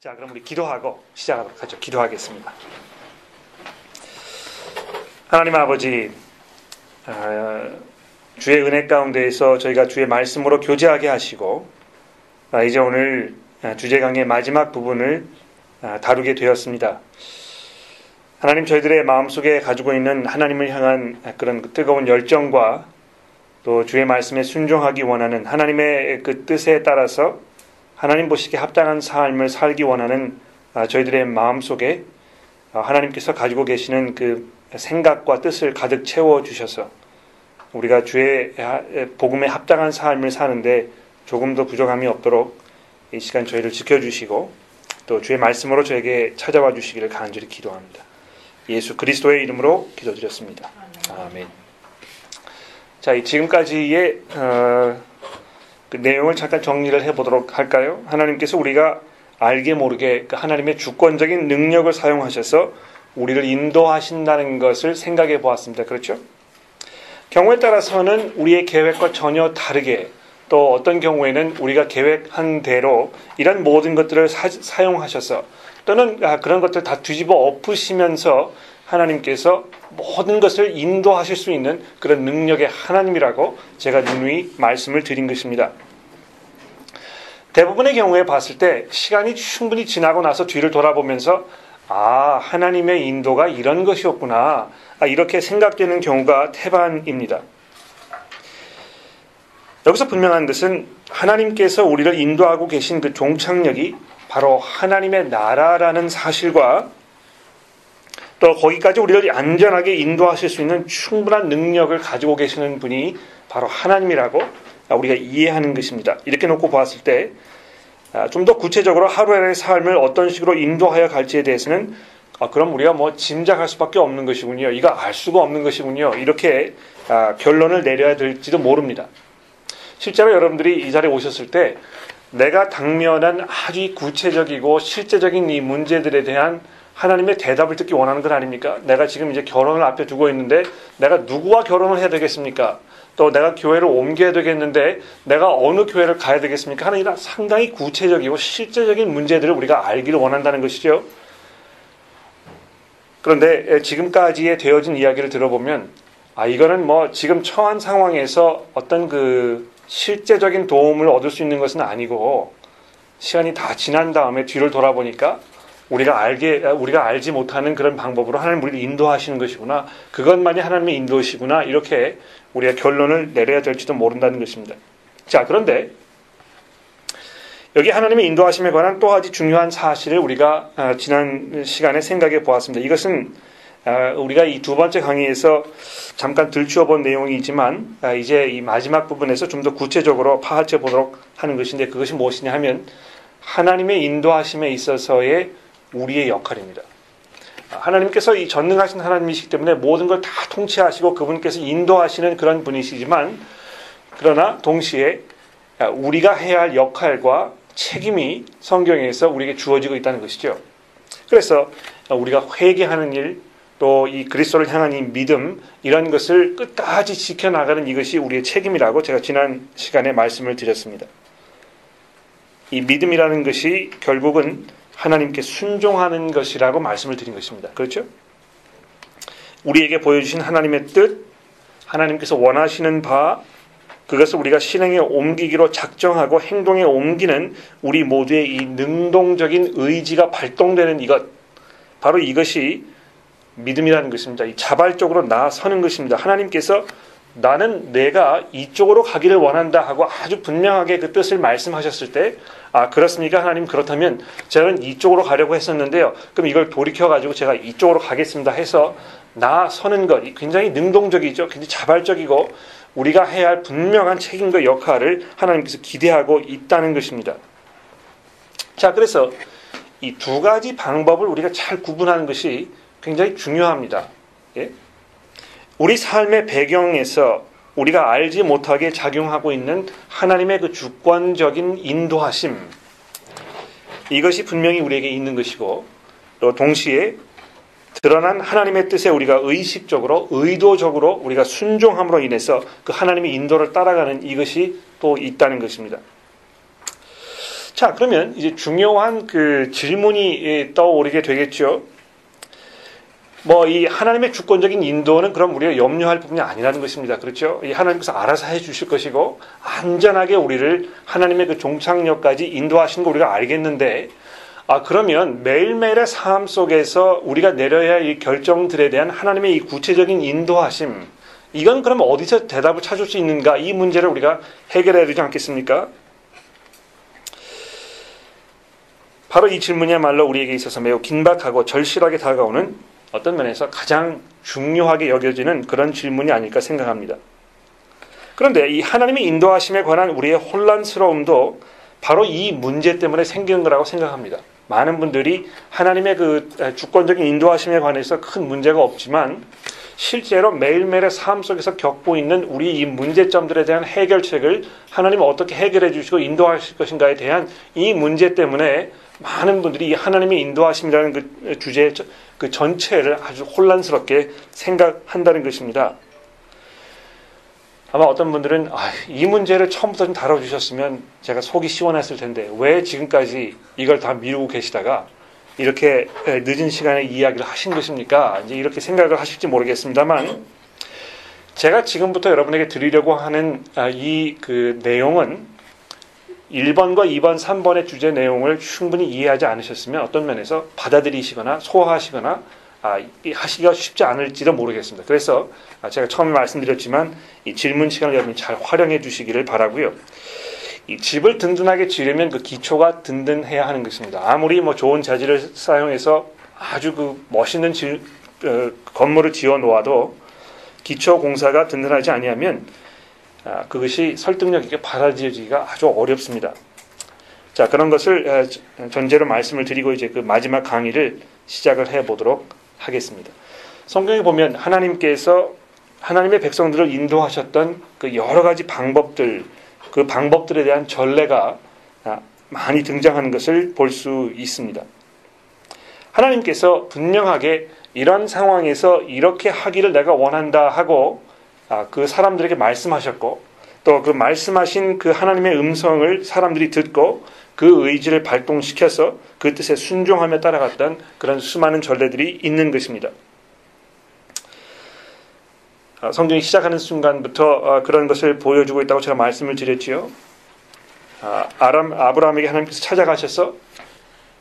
자, 그럼 우리 기도하고 시작하도록 하죠. 기도하겠습니다. 하나님 아버지, 주의 은혜 가운데에서 저희가 주의 말씀으로 교제하게 하시고, 이제 오늘 주제 강의 마지막 부분을 다루게 되었습니다. 하나님, 저희들의 마음속에 가지고 있는 하나님을 향한 그런 뜨거운 열정과 또 주의 말씀에 순종하기 원하는 하나님의 그 뜻에 따라서 하나님 보시기에 합당한 삶을 살기 원하는 저희들의 마음속에 하나님께서 가지고 계시는 그 생각과 뜻을 가득 채워주셔서 우리가 주의 복음에 합당한 삶을 사는데 조금도 부족함이 없도록 이 시간 저희를 지켜주시고 또 주의 말씀으로 저에게 찾아와 주시기를 간절히 기도합니다. 예수 그리스도의 이름으로 기도드렸습니다. 아멘. 자, 지금까지의 그 내용을 잠깐 정리를 해보도록 할까요? 하나님께서 우리가 알게 모르게 하나님의 주권적인 능력을 사용하셔서 우리를 인도하신다는 것을 생각해 보았습니다. 그렇죠? 경우에 따라서는 우리의 계획과 전혀 다르게 또 어떤 경우에는 우리가 계획한 대로 이런 모든 것들을 사용하셔서 또는 그런 것들 다 뒤집어 엎으시면서 하나님께서 모든 것을 인도하실 수 있는 그런 능력의 하나님이라고 제가 누누이 말씀을 드린 것입니다. 대부분의 경우에 봤을 때 시간이 충분히 지나고 나서 뒤를 돌아보면서 하나님의 인도가 이런 것이었구나 이렇게 생각되는 경우가 태반입니다. 여기서 분명한 것은 하나님께서 우리를 인도하고 계신 그 종착역이 바로 하나님의 나라라는 사실과 또 거기까지 우리를 안전하게 인도하실 수 있는 충분한 능력을 가지고 계시는 분이 바로 하나님이라고 우리가 이해하는 것입니다. 이렇게 놓고 보았을 때 좀 더 구체적으로 하루의 삶을 어떤 식으로 인도하여 갈지에 대해서는 그럼 우리가 짐작할 수밖에 없는 것이군요. 이거 알 수가 없는 것이군요. 이렇게 결론을 내려야 될지도 모릅니다. 실제로 여러분들이 이 자리에 오셨을 때 내가 당면한 아주 구체적이고 실제적인 이 문제들에 대한 하나님의 대답을 듣기 원하는 건 아닙니까? 내가 지금 이제 결혼을 앞에 두고 있는데 내가 누구와 결혼을 해야 되겠습니까? 또 내가 교회를 옮겨야 되겠는데 내가 어느 교회를 가야 되겠습니까? 하는 이런 상당히 구체적이고 실제적인 문제들을 우리가 알기를 원한다는 것이죠. 그런데 지금까지의 되어진 이야기를 들어보면 이거는 지금 처한 상황에서 어떤 그 실제적인 도움을 얻을 수 있는 것은 아니고 시간이 다 지난 다음에 뒤를 돌아보니까 우리가 알지 못하는 그런 방법으로 하나님 우리를 인도하시는 것이구나. 그것만이 하나님의 인도시구나. 이렇게 우리가 결론을 내려야 될지도 모른다는 것입니다. 자, 그런데 여기 하나님의 인도하심에 관한 또 아주 중요한 사실을 우리가 지난 시간에 생각해 보았습니다. 이것은 우리가 이 두 번째 강의에서 잠깐 들추어 본 내용이지만 이제 이 마지막 부분에서 좀 더 구체적으로 파헤쳐 보도록 하는 것인데 그것이 무엇이냐 하면 하나님의 인도하심에 있어서의 우리의 역할입니다. 하나님께서 이 전능하신 하나님이시기 때문에 모든 걸 다 통치하시고 그분께서 인도하시는 그런 분이시지만 그러나 동시에 우리가 해야 할 역할과 책임이 성경에서 우리에게 주어지고 있다는 것이죠. 그래서 우리가 회개하는 일, 또 이 그리스도를 향한 이 믿음 이런 것을 끝까지 지켜나가는 이것이 우리의 책임이라고 제가 지난 시간에 말씀을 드렸습니다. 이 믿음이라는 것이 결국은 하나님께 순종하는 것이라고 말씀을 드린 것입니다. 그렇죠? 우리에게 보여주신 하나님의 뜻, 하나님께서 원하시는 바, 그것을 우리가 실행에 옮기기로 작정하고 행동에 옮기는 우리 모두의 이 능동적인 의지가 발동되는 이것, 바로 이것이 믿음이라는 것입니다. 이 자발적으로 나서는 것입니다. 하나님께서 나는 내가 이쪽으로 가기를 원한다 하고 아주 분명하게 그 뜻을 말씀하셨을 때 그렇습니까? 하나님 그렇다면 저는 이쪽으로 가려고 했었는데요. 그럼 이걸 돌이켜가지고 제가 이쪽으로 가겠습니다 해서 나서는 것 굉장히 능동적이죠. 굉장히 자발적이고 우리가 해야 할 분명한 책임과 역할을 하나님께서 기대하고 있다는 것입니다. 자, 그래서 이 두 가지 방법을 우리가 잘 구분하는 것이 굉장히 중요합니다. 예? 우리 삶의 배경에서 우리가 알지 못하게 작용하고 있는 하나님의 그 주권적인 인도하심, 이것이 분명히 우리에게 있는 것이고 또 동시에 드러난 하나님의 뜻에 우리가 의식적으로 의도적으로 우리가 순종함으로 인해서 그 하나님의 인도를 따라가는 이것이 또 있다는 것입니다. 자, 그러면 이제 중요한 그 질문이 떠오르게 되겠죠. 뭐 이 하나님의 주권적인 인도는 그럼 우리가 염려할 부분이 아니라는 것입니다. 그렇죠? 이 하나님께서 알아서 해 주실 것이고 안전하게 우리를 하나님의 그 종착역까지 인도하시는 거 우리가 알겠는데, 그러면 매일매일의 삶 속에서 우리가 내려야 할 이 결정들에 대한 하나님의 이 구체적인 인도하심, 이건 그럼 어디서 대답을 찾을 수 있는가? 이 문제를 우리가 해결해야 되지 않겠습니까? 바로 이 질문이야말로 우리에게 있어서 매우 긴박하고 절실하게 다가오는, 어떤 면에서 가장 중요하게 여겨지는 그런 질문이 아닐까 생각합니다. 그런데 이 하나님의 인도하심에 관한 우리의 혼란스러움도 바로 이 문제 때문에 생기는 거라고 생각합니다. 많은 분들이 하나님의 그 주권적인 인도하심에 관해서 큰 문제가 없지만 실제로 매일매일의 삶 속에서 겪고 있는 우리 이 문제점들에 대한 해결책을 하나님은 어떻게 해결해 주시고 인도하실 것인가에 대한 이 문제 때문에 많은 분들이 이 하나님의 인도하심이라는 그 주제 그 전체를 아주 혼란스럽게 생각한다는 것입니다. 아마 어떤 분들은 이 문제를 처음부터 좀 다뤄주셨으면 제가 속이 시원했을 텐데 왜 지금까지 이걸 다 미루고 계시다가 이렇게 늦은 시간에 이야기를 하신 것입니까? 이제 이렇게 생각을 하실지 모르겠습니다만, 제가 지금부터 여러분에게 드리려고 하는 이 그 내용은 1번과 2번, 3번의 주제 내용을 충분히 이해하지 않으셨으면 어떤 면에서 받아들이시거나 소화하시거나 하시기가 쉽지 않을지도 모르겠습니다. 그래서 제가 처음에 말씀드렸지만 이 질문 시간을 여러분이 잘 활용해 주시기를 바라고요. 이 집을 든든하게 지으려면 그 기초가 든든해야 하는 것입니다. 아무리 뭐 좋은 자재를 사용해서 아주 그 멋있는 건물을 지어 놓아도 기초 공사가 든든하지 아니하면 그것이 설득력 있게 받아들여지기가 아주 어렵습니다. 자, 그런 것을 전제로 말씀을 드리고 이제 그 마지막 강의를 시작을 해 보도록 하겠습니다. 성경에 보면 하나님께서 하나님의 백성들을 인도하셨던 그 여러 가지 방법들, 그 방법들에 대한 전례가 많이 등장하는 것을 볼 수 있습니다. 하나님께서 분명하게 이런 상황에서 이렇게 하기를 내가 원한다 하고 그 사람들에게 말씀하셨고, 또 그 말씀하신 그 하나님의 음성을 사람들이 듣고 그 의지를 발동시켜서 그 뜻에 순종하며 따라갔던 그런 수많은 전례들이 있는 것입니다. 성경이 시작하는 순간부터 그런 것을 보여주고 있다고 제가 말씀을 드렸지요. 아브라함에게 하나님께서 찾아가셔서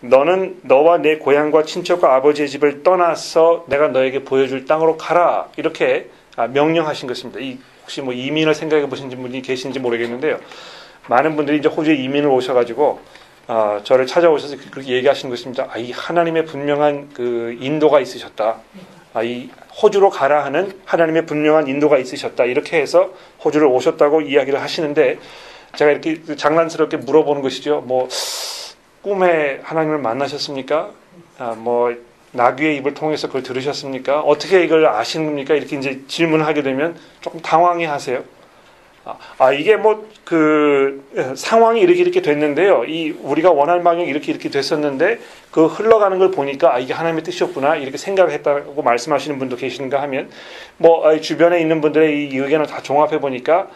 너는 너와 내 고향과 친척과 아버지의 집을 떠나서 내가 너에게 보여줄 땅으로 가라, 이렇게 명령하신 것입니다. 혹시 뭐 이민을 생각해 보신 분이 계신지 모르겠는데요. 많은 분들이 이제 호주에 이민을 오셔가지고 저를 찾아오셔서 그렇게 얘기하시는 것입니다. 이 하나님의 분명한 그 인도가 있으셨다. 이 호주로 가라 하는 하나님의 분명한 인도가 있으셨다. 이렇게 해서 호주를 오셨다고 이야기를 하시는데, 제가 이렇게 장난스럽게 물어보는 것이죠. 뭐 꿈에 하나님을 만나셨습니까? 뭐 나귀의 입을 통해서 그걸 들으셨습니까? 어떻게 이걸 아시는 겁니까? 이렇게 이제 질문을 하게 되면 조금 당황해 하세요. 이게 뭐 그 상황이 이렇게 됐는데요. 우리가 원하는 방향이 이렇게 됐었는데 그 흘러가는 걸 보니까 이게 하나님의 뜻이었구나, 이렇게 생각을 했다고 말씀하시는 분도 계시는가 하면, 뭐 주변에 있는 분들의 이 의견을 다 종합해 보니까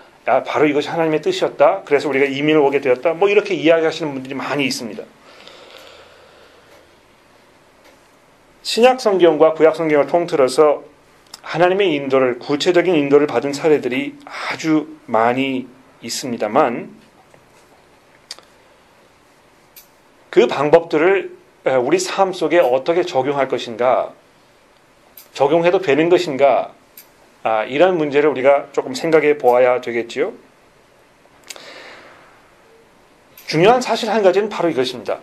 바로 이것이 하나님의 뜻이었다. 그래서 우리가 이민을 오게 되었다. 뭐 이렇게 이야기하시는 분들이 많이 있습니다. 신약 성경과 구약 성경을 통틀어서 하나님의 인도를, 구체적인 인도를 받은 사례들이 아주 많이 있습니다만, 그 방법들을 우리 삶 속에 어떻게 적용할 것인가, 적용해도 되는 것인가, 이런 문제를 우리가 조금 생각해 보아야 되겠지요. 중요한 사실 한 가지는 바로 이것입니다.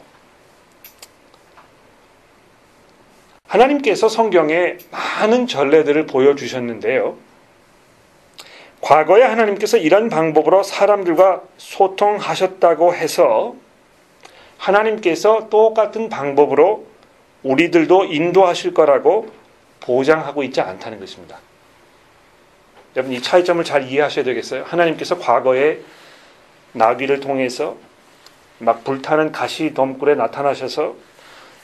하나님께서 성경에 많은 전례들을 보여주셨는데요. 과거에 하나님께서 이런 방법으로 사람들과 소통하셨다고 해서 하나님께서 똑같은 방법으로 우리들도 인도하실 거라고 보장하고 있지 않다는 것입니다. 여러분, 이 차이점을 잘 이해하셔야 되겠어요. 하나님께서 과거에 나귀를 통해서 막 불타는 가시 덤굴에 나타나셔서,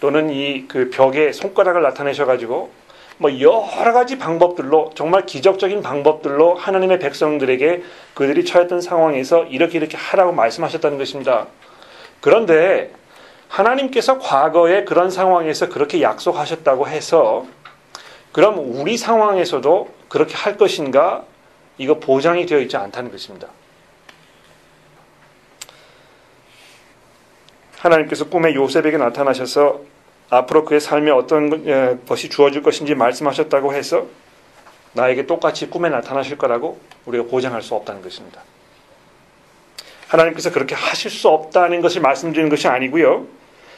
또는 그 벽에 손가락을 나타내셔가지고 뭐 여러 가지 방법들로, 정말 기적적인 방법들로 하나님의 백성들에게 그들이 처했던 상황에서 이렇게 하라고 말씀하셨다는 것입니다. 그런데 하나님께서 과거에 그런 상황에서 그렇게 약속하셨다고 해서 그럼 우리 상황에서도 그렇게 할 것인가? 이거 보장이 되어 있지 않다는 것입니다. 하나님께서 꿈에 요셉에게 나타나셔서 앞으로 그의 삶에 어떤 것이 주어질 것인지 말씀하셨다고 해서 나에게 똑같이 꿈에 나타나실 거라고 우리가 보장할 수 없다는 것입니다. 하나님께서 그렇게 하실 수 없다는 것을 말씀드리는 것이 아니고요.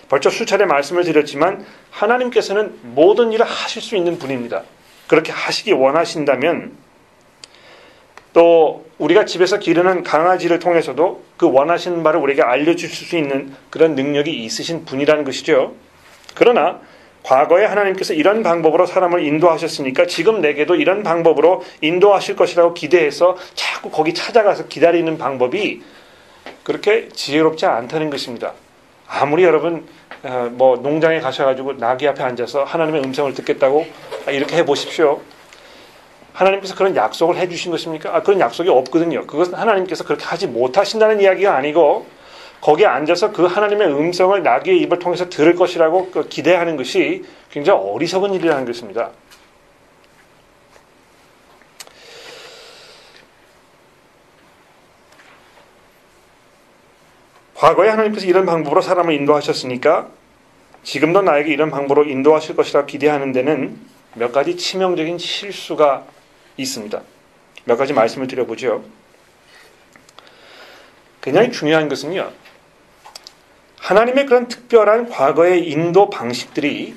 벌써 수차례 말씀을 드렸지만 하나님께서는 모든 일을 하실 수 있는 분입니다. 그렇게 하시기 원하신다면 또 우리가 집에서 기르는 강아지를 통해서도 그 원하시는 바를 우리에게 알려주실 수 있는 그런 능력이 있으신 분이라는 것이죠. 그러나 과거에 하나님께서 이런 방법으로 사람을 인도하셨으니까 지금 내게도 이런 방법으로 인도하실 것이라고 기대해서 자꾸 거기 찾아가서 기다리는 방법이 그렇게 지혜롭지 않다는 것입니다. 아무리 여러분 농장에 가셔가지고 나귀 앞에 앉아서 하나님의 음성을 듣겠다고 이렇게 해보십시오. 하나님께서 그런 약속을 해주신 것입니까? 그런 약속이 없거든요. 그것은 하나님께서 그렇게 하지 못하신다는 이야기가 아니고 거기에 앉아서 그 하나님의 음성을 나귀의 입을 통해서 들을 것이라고 기대하는 것이 굉장히 어리석은 일이라는 것입니다. 과거에 하나님께서 이런 방법으로 사람을 인도하셨으니까 지금도 나에게 이런 방법으로 인도하실 것이라고 기대하는 데는 몇 가지 치명적인 실수가 있습니다. 몇 가지 말씀을 드려보죠. 굉장히 중요한 것은요. 하나님의 그런 특별한 과거의 인도 방식들이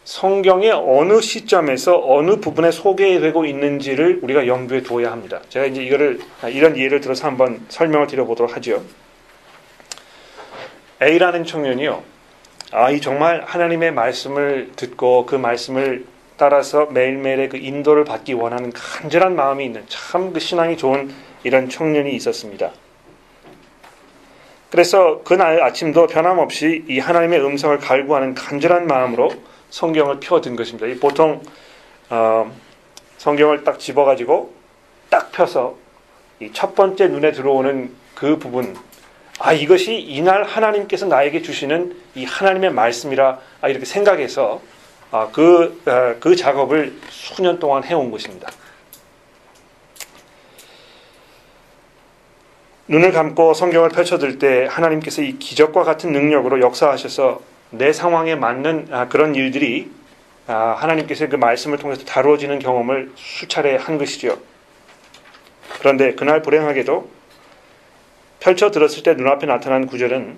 성경의 어느 시점에서 어느 부분에 소개되고 있는지를 우리가 염두에 두어야 합니다. 제가 이제 이런 예를 들어서 한번 설명을 드려보도록 하죠. A라는 청년이요. 이 정말 하나님의 말씀을 듣고 그 말씀을 따라서 매일매일의 그 인도를 받기 원하는 간절한 마음이 있는 참 그 신앙이 좋은 이런 청년이 있었습니다. 그래서 그날 아침도 변함없이 이 하나님의 음성을 갈구하는 간절한 마음으로 성경을 펴든 것입니다. 보통 성경을 딱 집어가지고 딱 펴서 이 첫 번째 눈에 들어오는 그 부분, 이것이 이날 하나님께서 나에게 주시는 이 하나님의 말씀이라 이렇게 생각해서 그 작업을 수년 동안 해온 것입니다. 눈을 감고 성경을 펼쳐들 때 하나님께서 이 기적과 같은 능력으로 역사하셔서 내 상황에 맞는 그런 일들이 하나님께서 그 말씀을 통해서 다루어지는 경험을 수차례 한 것이죠. 그런데 그날 불행하게도 펼쳐 들었을 때 눈앞에 나타난 구절은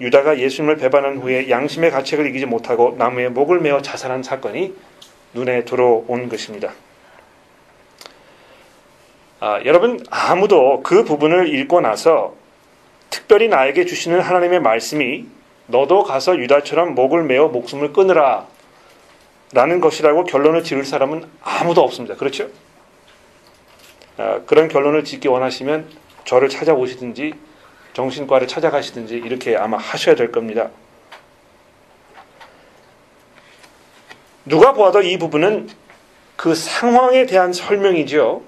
유다가 예수님을 배반한 후에 양심의 가책을 이기지 못하고 나무에 목을 메어 자살한 사건이 눈에 들어온 것입니다. 여러분 아무도 그 부분을 읽고 나서 특별히 나에게 주시는 하나님의 말씀이 너도 가서 유다처럼 목을 메어 목숨을 끊으라 라는 것이라고 결론을 지을 사람은 아무도 없습니다. 그렇죠? 그런 결론을 짓기 원하시면 저를 찾아오시든지 정신과를 찾아가시든지 이렇게 아마 하셔야 될 겁니다. 누가 보아도 이 부분은 그 상황에 대한 설명이죠.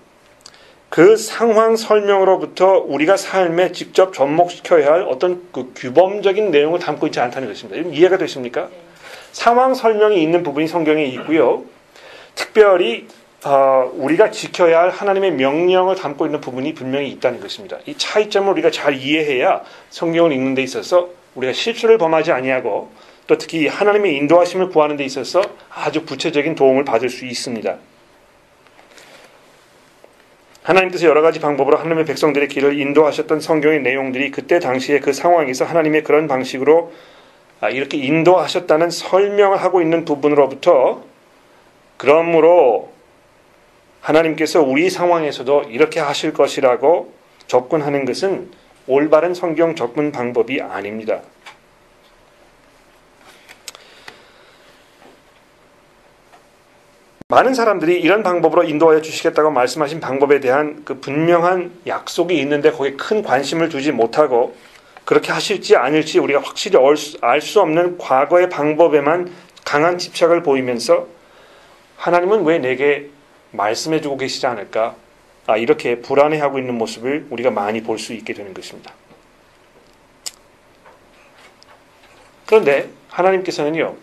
그 상황 설명으로부터 우리가 삶에 직접 접목시켜야 할 어떤 그 규범적인 내용을 담고 있지 않다는 것입니다. 이해가 되십니까? 상황 설명이 있는 부분이 성경에 있고요. 특별히 우리가 지켜야 할 하나님의 명령을 담고 있는 부분이 분명히 있다는 것입니다. 이 차이점을 우리가 잘 이해해야 성경을 읽는 데 있어서 우리가 실수를 범하지 아니하고 또 특히 하나님의 인도하심을 구하는 데 있어서 아주 구체적인 도움을 받을 수 있습니다. 하나님께서 여러 가지 방법으로 하나님의 백성들의 길을 인도하셨던 성경의 내용들이 그때 당시에 그 상황에서 하나님의 그런 방식으로 이렇게 인도하셨다는 설명을 하고 있는 부분으로부터 그러므로 하나님께서 우리 상황에서도 이렇게 하실 것이라고 접근하는 것은 올바른 성경 접근 방법이 아닙니다. 많은 사람들이 이런 방법으로 인도하여 주시겠다고 말씀하신 방법에 대한 그 분명한 약속이 있는데 거기에 큰 관심을 두지 못하고 그렇게 하실지 아닐지 우리가 확실히 알 수 없는 과거의 방법에만 강한 집착을 보이면서 하나님은 왜 내게 말씀해주고 계시지 않을까? 이렇게 불안해하고 있는 모습을 우리가 많이 볼 수 있게 되는 것입니다. 그런데 하나님께서는요,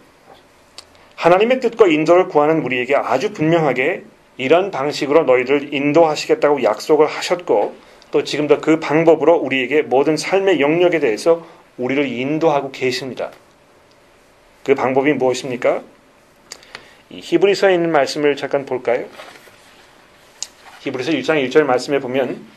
하나님의 뜻과 인도를 구하는 우리에게 아주 분명하게 이런 방식으로 너희를 인도하시겠다고 약속을 하셨고, 또 지금도 그 방법으로 우리에게 모든 삶의 영역에 대해서 우리를 인도하고 계십니다. 그 방법이 무엇입니까? 이 히브리서에 있는 말씀을 잠깐 볼까요? 히브리서 1장 1절 말씀에 보면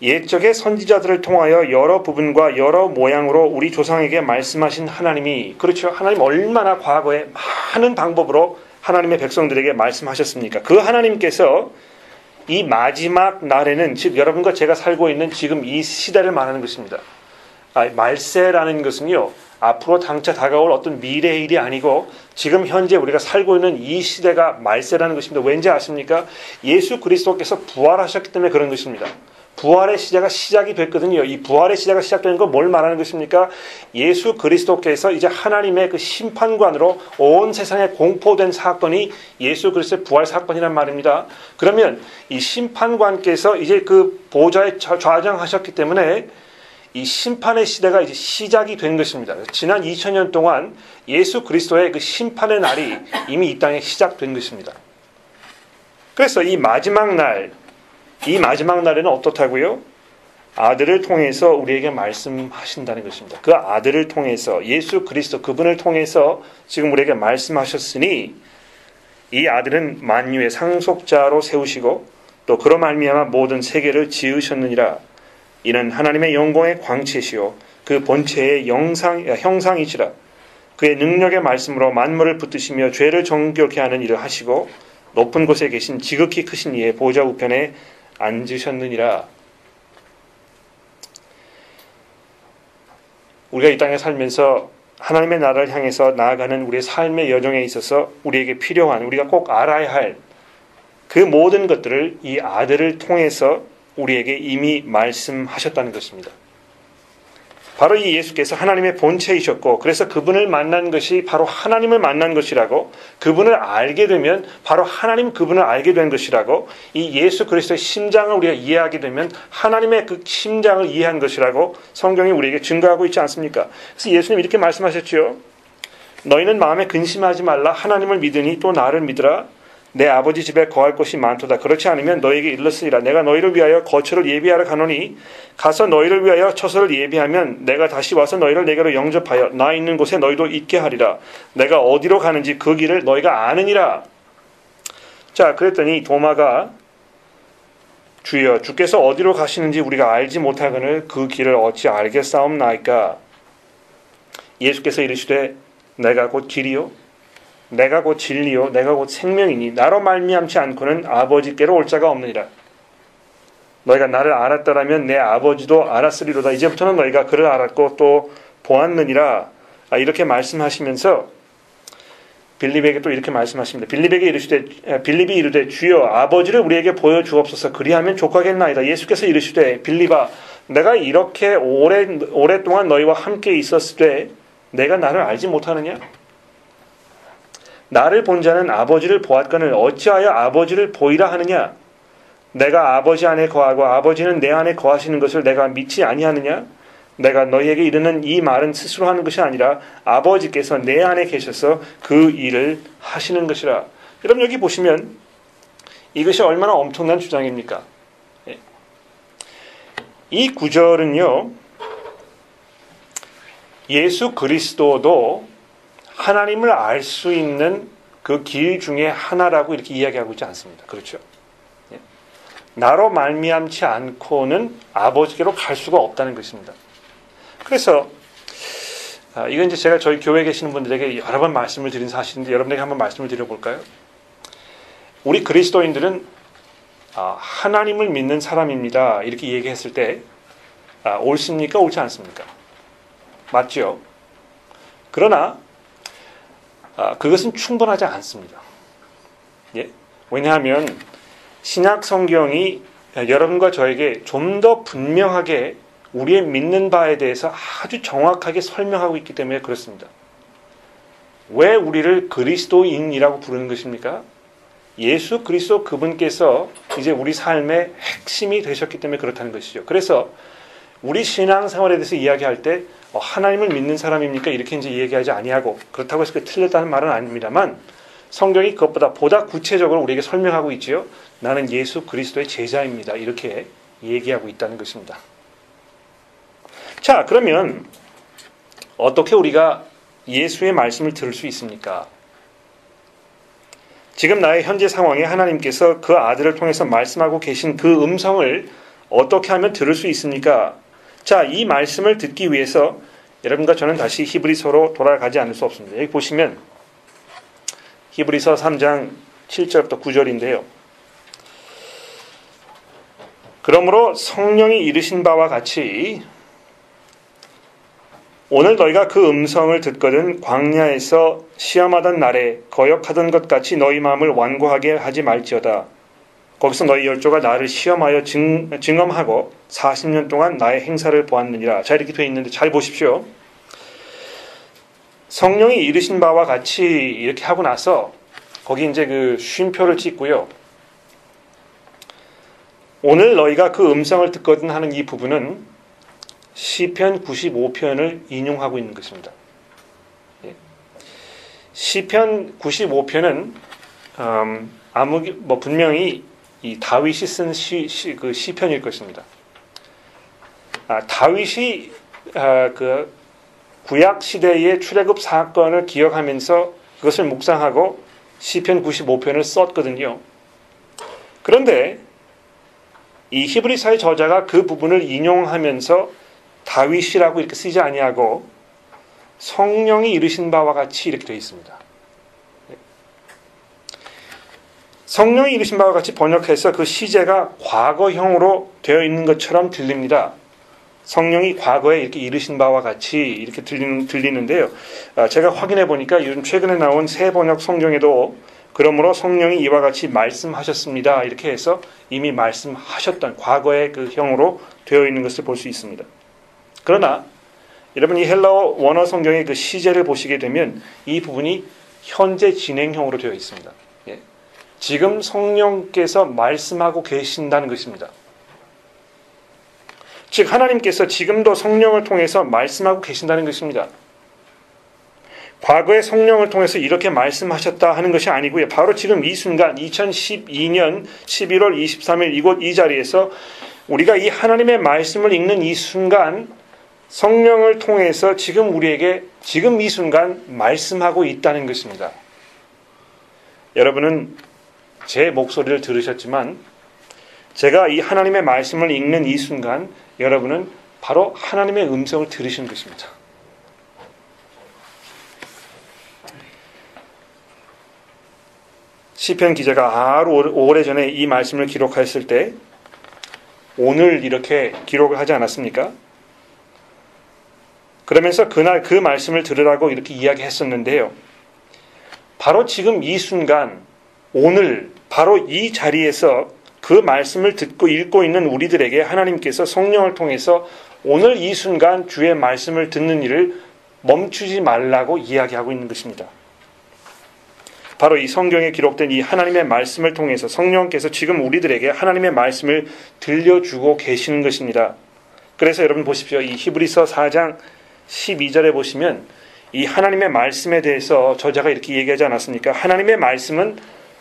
옛적의 선지자들을 통하여 여러 부분과 여러 모양으로 우리 조상에게 말씀하신 하나님이, 그렇죠. 하나님 얼마나 과거에 많은 방법으로 하나님의 백성들에게 말씀하셨습니까? 그 하나님께서 이 마지막 날에는, 즉 여러분과 제가 살고 있는 지금 이 시대를 말하는 것입니다. 말세라는 것은요, 앞으로 당차 다가올 어떤 미래의 일이 아니고 지금 현재 우리가 살고 있는 이 시대가 말세라는 것입니다. 왠지 아십니까? 예수 그리스도께서 부활하셨기 때문에 그런 것입니다. 부활의 시대가 시작이 됐거든요. 이 부활의 시대가 시작되는 건 뭘 말하는 것입니까? 예수 그리스도께서 이제 하나님의 그 심판관으로 온 세상에 공포된 사건이 예수 그리스도의 부활 사건이란 말입니다. 그러면 이 심판관께서 이제 그 보좌에 좌정하셨기 때문에 이 심판의 시대가 이제 시작이 된 것입니다. 지난 2000년 동안 예수 그리스도의 그 심판의 날이 이미 이 땅에 시작된 것입니다. 그래서 이 마지막 날에는 어떻다고요? 아들을 통해서 우리에게 말씀하신다는 것입니다. 그 아들을 통해서, 예수 그리스도 그분을 통해서 지금 우리에게 말씀하셨으니 이 아들은 만유의 상속자로 세우시고 또 그로 말미암아 모든 세계를 지으셨느니라. 이는 하나님의 영광의 광채시요 그 본체의 형상이시라. 그의 능력의 말씀으로 만물을 붙드시며 죄를 정결케 하는 일을 하시고 높은 곳에 계신 지극히 크신 이의 보좌 우편에 앉으셨느니라. 우리가 이 땅에 살면서 하나님의 나라를 향해서 나아가는 우리의 삶의 여정에 있어서 우리에게 필요한, 우리가 꼭 알아야 할 그 모든 것들을 이 아들을 통해서 우리에게 이미 말씀하셨다는 것입니다. 바로 이 예수께서 하나님의 본체이셨고, 그래서 그분을 만난 것이 바로 하나님을 만난 것이라고, 그분을 알게 되면 바로 하나님 그분을 알게 된 것이라고, 이 예수 그리스도의 심장을 우리가 이해하게 되면 하나님의 그 심장을 이해한 것이라고 성경이 우리에게 증거하고 있지 않습니까? 그래서 예수님 이렇게 말씀하셨죠. 너희는 마음에 근심하지 말라. 하나님을 믿으니 또 나를 믿으라. 내 아버지 집에 거할 곳이 많도다. 그렇지 않으면 너에게 일렀으리라. 내가 너희를 위하여 거처를 예비하러 가노니 가서 너희를 위하여 처소를 예비하면 내가 다시 와서 너희를 내게로 영접하여 나 있는 곳에 너희도 있게 하리라. 내가 어디로 가는지 그 길을 너희가 아느니라. 자, 그랬더니 도마가 주여 주께서 어디로 가시는지 우리가 알지 못하거늘 그 길을 어찌 알겠사옵나이까. 예수께서 이르시되 내가 곧 길이요 내가 곧 진리요 내가 곧 생명이니 나로 말미암지 않고는 아버지께로 올 자가 없느니라. 너희가 나를 알았더라면 내 아버지도 알았으리로다. 이제부터는 너희가 그를 알았고 또 보았느니라. 이렇게 말씀하시면서 빌립에게 또 이렇게 말씀하십니다. 빌립이 이르되 주여 아버지를 우리에게 보여주옵소서. 그리하면 족하겠나이다. 예수께서 이르시되 빌립아 내가 이렇게 오랫동안 너희와 함께 있었을 때 내가 나를 알지 못하느냐? 나를 본 자는 아버지를 보았거늘 어찌하여 아버지를 보이라 하느냐? 내가 아버지 안에 거하고 아버지는 내 안에 거하시는 것을 내가 믿지 아니하느냐? 내가 너희에게 이르는 이 말은 스스로 하는 것이 아니라 아버지께서 내 안에 계셔서 그 일을 하시는 것이라. 여러분 여기 보시면 이것이 얼마나 엄청난 주장입니까? 이 구절은요, 예수 그리스도도 하나님을 알 수 있는 그 길 중에 하나라고 이렇게 이야기하고 있지 않습니다. 그렇죠? 나로 말미암지 않고는 아버지께로 갈 수가 없다는 것입니다. 그래서 이건 이제 제가 저희 교회에 계시는 분들에게 여러 번 말씀을 드린 사실인데 여러분에게 한번 말씀을 드려볼까요? 우리 그리스도인들은 하나님을 믿는 사람입니다. 이렇게 얘기했을 때 옳습니까? 옳지 않습니까? 맞죠? 그러나 그것은 충분하지 않습니다. 예? 왜냐하면 신약 성경이 여러분과 저에게 좀 더 분명하게 우리의 믿는 바에 대해서 아주 정확하게 설명하고 있기 때문에 그렇습니다. 왜 우리를 그리스도인이라고 부르는 것입니까? 예수 그리스도 그분께서 이제 우리 삶의 핵심이 되셨기 때문에 그렇다는 것이죠. 그래서 우리 신앙생활에 대해서 이야기할 때 하나님을 믿는 사람입니까? 이렇게 이제 얘기하지 아니하고, 그렇다고 해서 틀렸다는 말은 아닙니다만 성경이 그것보다 보다 구체적으로 우리에게 설명하고 있지요. 나는 예수 그리스도의 제자입니다. 이렇게 얘기하고 있다는 것입니다. 자, 그러면 어떻게 우리가 예수의 말씀을 들을 수 있습니까? 지금 나의 현재 상황에 하나님께서 그 아들을 통해서 말씀하고 계신 그 음성을 어떻게 하면 들을 수 있습니까? 자, 이 말씀을 듣기 위해서 여러분과 저는 다시 히브리서로 돌아가지 않을 수 없습니다. 여기 보시면 히브리서 3장 7절부터 9절인데요. 그러므로 성령이 이르신 바와 같이 오늘 너희가 그 음성을 듣거든 광야에서 시험하던 날에 거역하던 것 같이 너희 마음을 완고하게 하지 말지어다. 거기서 너희 열조가 나를 시험하여 증언하고 40년 동안 나의 행사를 보았느니라. 자, 이렇게 되어 있는데 잘 보십시오. 성령이 이르신 바와 같이 이렇게 하고 나서 거기 이제 그 쉼표를 찍고요. 오늘 너희가 그 음성을 듣거든 하는 이 부분은 시편 95편을 인용하고 있는 것입니다. 시편 95편은 분명히 이 다윗이 쓴 그 시편일 것입니다. 다윗이 그 구약 시대의 출애굽 사건을 기억하면서 그것을 묵상하고 시편 95편을 썼거든요. 그런데 이 히브리서의 저자가 그 부분을 인용하면서 다윗이라고 이렇게 쓰지 아니하고 성령이 이르신 바와 같이 이렇게 되어 있습니다. 성령이 이르신 바와 같이 번역해서 그 시제가 과거형으로 되어 있는 것처럼 들립니다. 성령이 과거에 이렇게 이르신 바와 같이 이렇게 들리는데요. 제가 확인해 보니까 요즘 최근에 나온 새 번역 성경에도 그러므로 성령이 이와 같이 말씀하셨습니다. 이렇게 해서 이미 말씀하셨던 과거의 그 형으로 되어 있는 것을 볼 수 있습니다. 그러나 여러분 이 헬라어 원어 성경의 그 시제를 보시게 되면 이 부분이 현재 진행형으로 되어 있습니다. 지금 성령께서 말씀하고 계신다는 것입니다. 즉 하나님께서 지금도 성령을 통해서 말씀하고 계신다는 것입니다. 과거에 성령을 통해서 이렇게 말씀하셨다 하는 것이 아니고요. 바로 지금 이 순간 2012년 11월 23일 이곳 이 자리에서 우리가 이 하나님의 말씀을 읽는 이 순간 성령을 통해서 지금 우리에게 지금 이 순간 말씀하고 있다는 것입니다. 여러분은 제 목소리를 들으셨지만 제가 이 하나님의 말씀을 읽는 이 순간 여러분은 바로 하나님의 음성을 들으신 것입니다. 시편 기자가 아주 오래전에 이 말씀을 기록했을 때 오늘 이렇게 기록을 하지 않았습니까? 그러면서 그날 그 말씀을 들으라고 이렇게 이야기했었는데요. 바로 지금 이 순간 오늘 바로 이 자리에서 그 말씀을 듣고 읽고 있는 우리들에게 하나님께서 성령을 통해서 오늘 이 순간 주의 말씀을 듣는 일을 멈추지 말라고 이야기하고 있는 것입니다. 바로 이 성경에 기록된 이 하나님의 말씀을 통해서 성령께서 지금 우리들에게 하나님의 말씀을 들려주고 계시는 것입니다. 그래서 여러분 보십시오. 이 히브리서 4장 12절에 보시면 이 하나님의 말씀에 대해서 저자가 이렇게 얘기하지 않았습니까? 하나님의 말씀은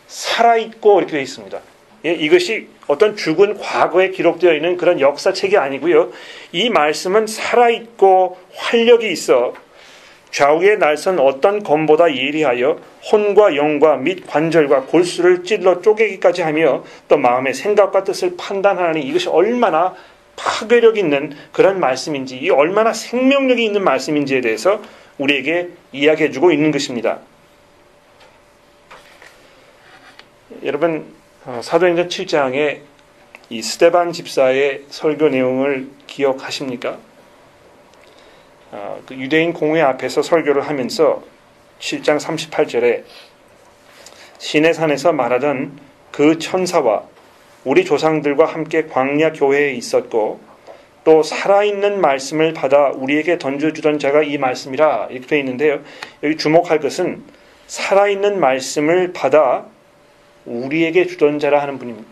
살아있고 이렇게 되어 있습니다. 이것이 어떤 죽은 과거에 기록되어 있는 그런 역사책이 아니고요. 이 말씀은 살아있고 활력이 있어 좌우에 날선 어떤 검보다 예리하여 혼과 영과 및 관절과 골수를 찔러 쪼개기까지 하며 또 마음의 생각과 뜻을 판단하니 이것이 얼마나 파괴력 있는 그런 말씀인지 이 얼마나 생명력이 있는 말씀인지에 대해서 우리에게 이야기해주고 있는 것입니다. 여러분 사도행전 7장에 이 스데반 집사의 설교 내용을 기억하십니까? 그 유대인 공회 앞에서 설교를 하면서 7장 38절에 시내산에서 말하던 그 천사와 우리 조상들과 함께 광야 교회에 있었고 또 살아있는 말씀을 받아 우리에게 던져주던 자가 이 말씀이라 이렇게 되어 있는데요. 여기 주목할 것은 살아있는 말씀을 받아 우리에게 주던 자라 하는 분입니다.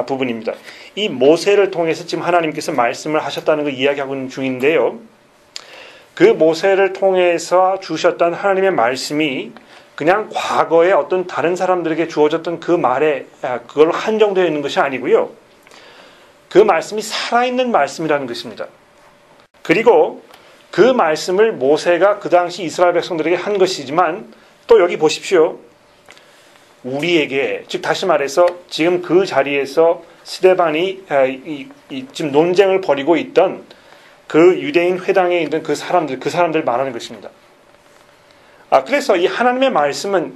부분입니다. 이 모세를 통해서 지금 하나님께서 말씀을 하셨다는 걸 이야기하고 있는 중인데요. 그 모세를 통해서 주셨던 하나님의 말씀이 그냥 과거에 어떤 다른 사람들에게 주어졌던 그 말에 그걸로 한정되어 있는 것이 아니고요. 그 말씀이 살아있는 말씀이라는 것입니다. 그리고 그 말씀을 모세가 그 당시 이스라엘 백성들에게 한 것이지만 또 여기 보십시오. 우리에게, 즉 다시 말해서 지금 그 자리에서 스데반이 지금 논쟁을 벌이고 있던 그 유대인 회당에 있는 그 사람들 말하는 것입니다. 그래서 이 하나님의 말씀은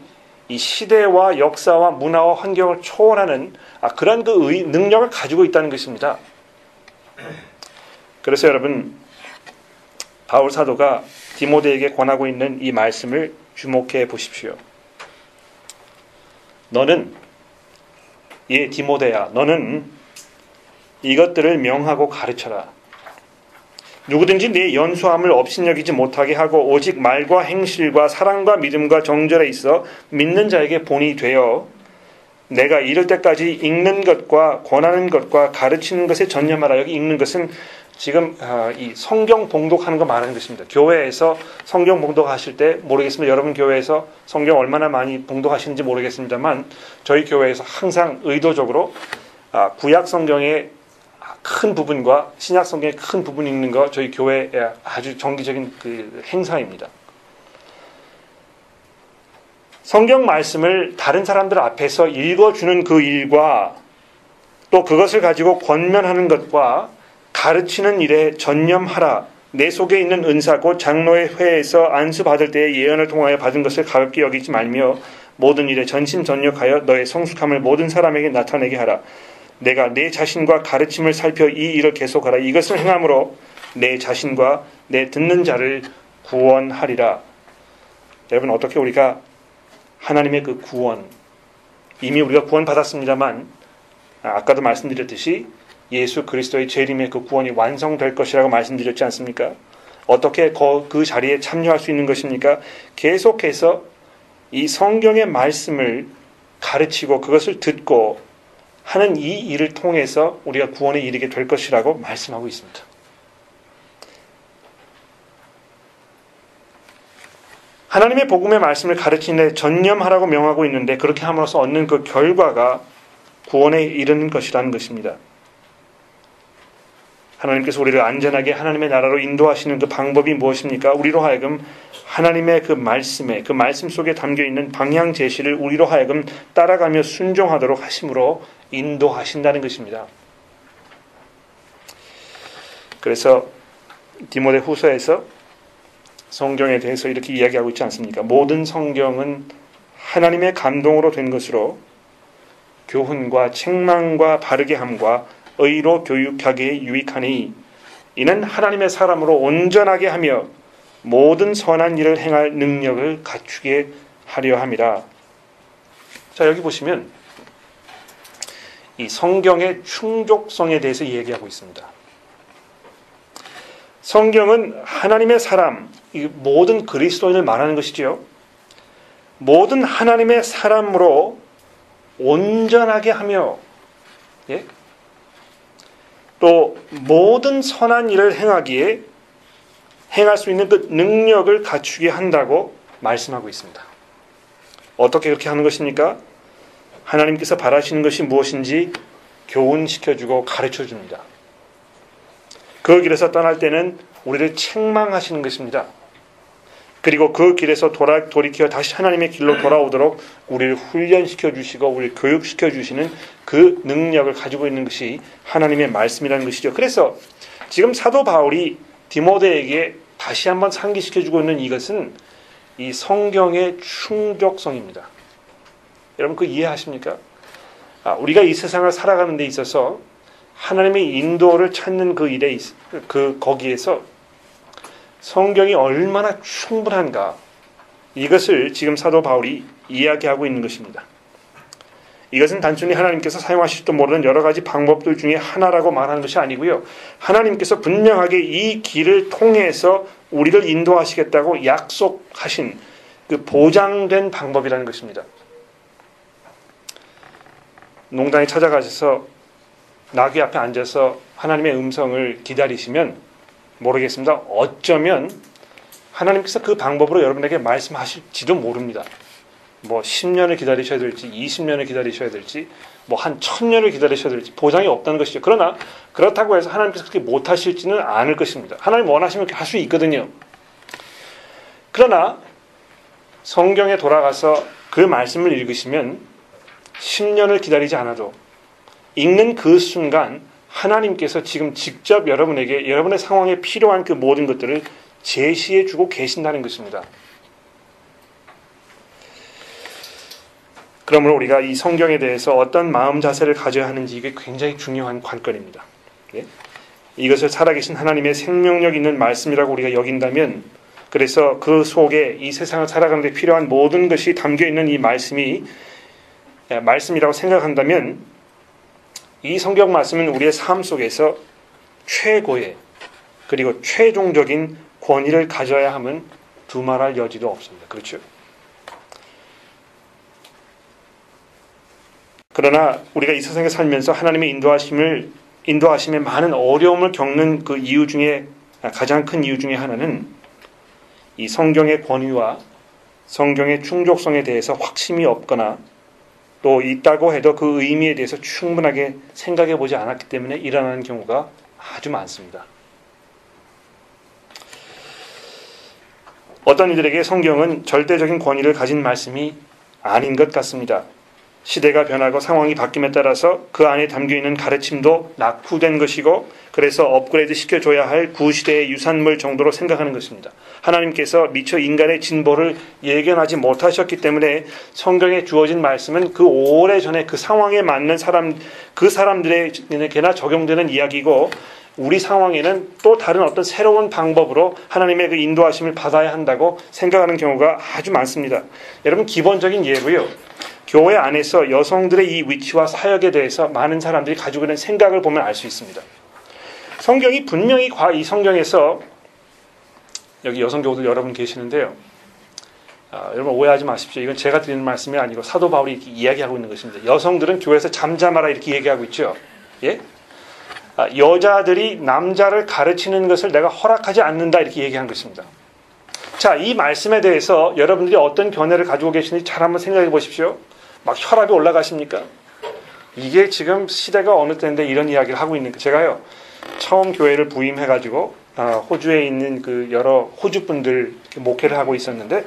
이 시대와 역사와 문화와 환경을 초월하는 그런 그 능력을 가지고 있다는 것입니다. 그래서 여러분, 바울 사도가 디모데에게 권하고 있는 이 말씀을 주목해 보십시오. 너는, 디모데야, 너는 이것들을 명하고 가르쳐라. 누구든지 네 연수함을 업신여기지 못하게 하고 오직 말과 행실과 사랑과 믿음과 정절에 있어 믿는 자에게 본이 되어 내가 이를 때까지 읽는 것과 권하는 것과 가르치는 것에 전념하라. 여기 읽는 것은 지금 이 성경 봉독하는 거 말하는 것입니다. 교회에서 성경 봉독하실 때 모르겠습니다. 여러분 교회에서 성경 얼마나 많이 봉독하시는지 모르겠습니다만 저희 교회에서 항상 의도적으로 구약 성경의 큰 부분과 신약 성경의 큰 부분 읽는 거 저희 교회의 아주 정기적인 그 행사입니다. 성경 말씀을 다른 사람들 앞에서 읽어주는 그 일과 또 그것을 가지고 권면하는 것과 가르치는 일에 전념하라. 내 속에 있는 은사 곧 장로의 회에서 안수받을 때의 예언을 통하여 받은 것을 가볍게 여기지 말며 모든 일에 전심전력하여 너의 성숙함을 모든 사람에게 나타내게 하라. 내가 내 자신과 가르침을 살펴 이 일을 계속하라. 이것을 행함으로 내 자신과 내 듣는 자를 구원하리라. 여러분, 어떻게 우리가 하나님의 그 구원, 이미 우리가 구원받았습니다만 아까도 말씀드렸듯이 예수 그리스도의 재림의 그 구원이 완성될 것이라고 말씀드렸지 않습니까? 어떻게 그 자리에 참여할 수 있는 것입니까? 계속해서 이 성경의 말씀을 가르치고 그것을 듣고 하는 이 일을 통해서 우리가 구원에 이르게 될 것이라고 말씀하고 있습니다. 하나님의 복음의 말씀을 가르치는 데 전념하라고 명하고 있는데 그렇게 함으로써 얻는 그 결과가 구원에 이르는 것이라는 것입니다. 하나님께서 우리를 안전하게 하나님의 나라로 인도하시는 그 방법이 무엇입니까? 우리로 하여금 하나님의 그 말씀에, 그 말씀 속에 담겨있는 방향 제시를 우리로 하여금 따라가며 순종하도록 하심으로 인도하신다는 것입니다. 그래서 디모데 후서에서 성경에 대해서 이렇게 이야기하고 있지 않습니까? 모든 성경은 하나님의 감동으로 된 것으로 교훈과 책망과 바르게 함과 의로 교육하기에 유익하니 이는 하나님의 사람으로 온전하게 하며 모든 선한 일을 행할 능력을 갖추게 하려 함이라. 자, 여기 보시면 이 성경의 충족성에 대해서 얘기하고 있습니다. 성경은 하나님의 사람, 모든 그리스도인을 말하는 것이지요. 모든 하나님의 사람으로 온전하게 하며 또 모든 선한 일을 행하기에 행할 수 있는 그 능력을 갖추게 한다고 말씀하고 있습니다. 어떻게 그렇게 하는 것입니까? 하나님께서 바라시는 것이 무엇인지 교훈시켜주고 가르쳐줍니다. 그 길에서 떠날 때는 우리를 책망하시는 것입니다. 그리고 그 길에서 돌이켜 다시 하나님의 길로 돌아오도록 우리를 훈련시켜 주시고 우리를 교육시켜 주시는 그 능력을 가지고 있는 것이 하나님의 말씀이라는 것이죠. 그래서 지금 사도 바울이 디모데에게 다시 한번 상기시켜 주고 있는 이것은 이 성경의 충족성입니다. 여러분 그 이해하십니까? 우리가 이 세상을 살아가는 데 있어서 하나님의 인도를 찾는 그 일에 거기에서 성경이 얼마나 충분한가, 이것을 지금 사도 바울이 이야기하고 있는 것입니다. 이것은 단순히 하나님께서 사용하실지도 모르는 여러 가지 방법들 중에 하나라고 말하는 것이 아니고요. 하나님께서 분명하게 이 길을 통해서 우리를 인도하시겠다고 약속하신 그 보장된 방법이라는 것입니다. 농장에 찾아가셔서 나귀 앞에 앉아서 하나님의 음성을 기다리시면 모르겠습니다. 어쩌면 하나님께서 그 방법으로 여러분에게 말씀하실지도 모릅니다. 뭐 10년을 기다리셔야 될지 20년을 기다리셔야 될지 뭐 한 1000년을 기다리셔야 될지 보장이 없다는 것이죠. 그러나 그렇다고 해서 하나님께서 그렇게 못하실지는 않을 것입니다. 하나님 원하시면 할 수 있거든요. 그러나 성경에 돌아가서 그 말씀을 읽으시면 10년을 기다리지 않아도 읽는 그 순간 하나님께서 지금 직접 여러분에게 여러분의 상황에 필요한 그 모든 것들을 제시해 주고 계신다는 것입니다. 그러므로 우리가 이 성경에 대해서 어떤 마음 자세를 가져야 하는지 이게 굉장히 중요한 관건입니다. 예? 이것을 살아계신 하나님의 생명력 있는 말씀이라고 우리가 여긴다면, 그래서 그 속에 이 세상을 살아가는 데 필요한 모든 것이 담겨있는 이 말씀이라고 생각한다면, 이 성경 말씀은 우리의 삶 속에서 최고의 그리고 최종적인 권위를 가져야 함은 두말할 여지도 없습니다. 그렇죠? 그러나 우리가 이 세상에 살면서 하나님의 인도하심에 많은 어려움을 겪는 그 이유 중에 가장 큰 이유 중에 하나는 이 성경의 권위와 성경의 충족성에 대해서 확신이 없거나 또 있다고 해도 그 의미에 대해서 충분하게 생각해 보지 않았기 때문에 일어나는 경우가 아주 많습니다. 어떤 이들에게 성경은 절대적인 권위를 가진 말씀이 아닌 것 같습니다. 시대가 변하고 상황이 바뀜에 따라서 그 안에 담겨있는 가르침도 낙후된 것이고, 그래서 업그레이드 시켜줘야 할 구시대의 유산물 정도로 생각하는 것입니다. 하나님께서 미처 인간의 진보를 예견하지 못하셨기 때문에 성경에 주어진 말씀은 그 오래전에 그 상황에 맞는 그 사람들에게나 적용되는 이야기고, 우리 상황에는 또 다른 어떤 새로운 방법으로 하나님의 그 인도하심을 받아야 한다고 생각하는 경우가 아주 많습니다. 여러분, 기본적인 예고요. 교회 안에서 여성들의 이 위치와 사역에 대해서 많은 사람들이 가지고 있는 생각을 보면 알 수 있습니다. 성경이 분명히 이 성경에서, 여기 여성 교우들 여러분 계시는데요. 여러분 오해하지 마십시오. 이건 제가 드리는 말씀이 아니고 사도 바울이 이렇게 이야기하고 있는 것입니다. 여성들은 교회에서 잠잠하라 이렇게 얘기하고 있죠. 예? 여자들이 남자를 가르치는 것을 내가 허락하지 않는다 이렇게 얘기한 것입니다. 자, 이 말씀에 대해서 여러분들이 어떤 견해를 가지고 계시는지 잘 한번 생각해 보십시오. 막 혈압이 올라가십니까? 이게 지금 시대가 어느 때인데 이런 이야기를 하고 있는 거. 제가요, 처음 교회를 부임해가지고 호주에 있는 그 여러 호주 분들 목회를 하고 있었는데,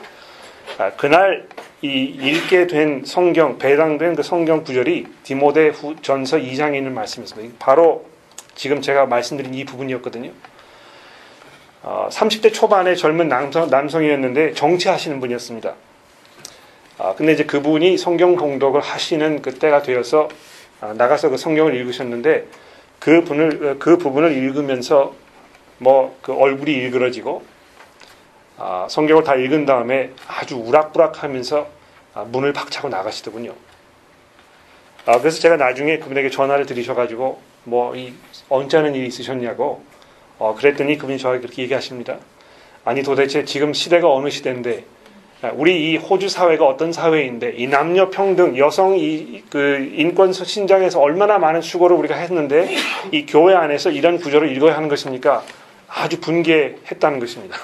그날 이 읽게 된 성경, 배당된 그 성경 구절이 디모데 전서 2장에 있는 말씀이었습니다. 바로 지금 제가 말씀드린 이 부분이었거든요. 30대 초반의 젊은 남성이었는데 정치하시는 분이었습니다. 근데 이제 그분이 성경 봉독을 하시는 그때가 되어서 나가서 그 성경을 읽으셨는데, 그 부분을 읽으면서 그 얼굴이 일그러지고 성경을 다 읽은 다음에 아주 우락부락하면서 문을 박차고 나가시더군요. 그래서 제가 나중에 그분에게 전화를 드리셔가지고 이 언짢은 일이 있으셨냐고 그랬더니 그분이 저에게 그렇게 얘기하십니다. 아니 도대체 지금 시대가 어느 시대인데, 우리 이 호주 사회가 어떤 사회인데, 이 남녀 평등, 여성 그 인권 신장에서 얼마나 많은 수고를 우리가 했는데 이 교회 안에서 이런 구절을 읽어야 하는 것입니까? 아주 분개했다는 것입니다.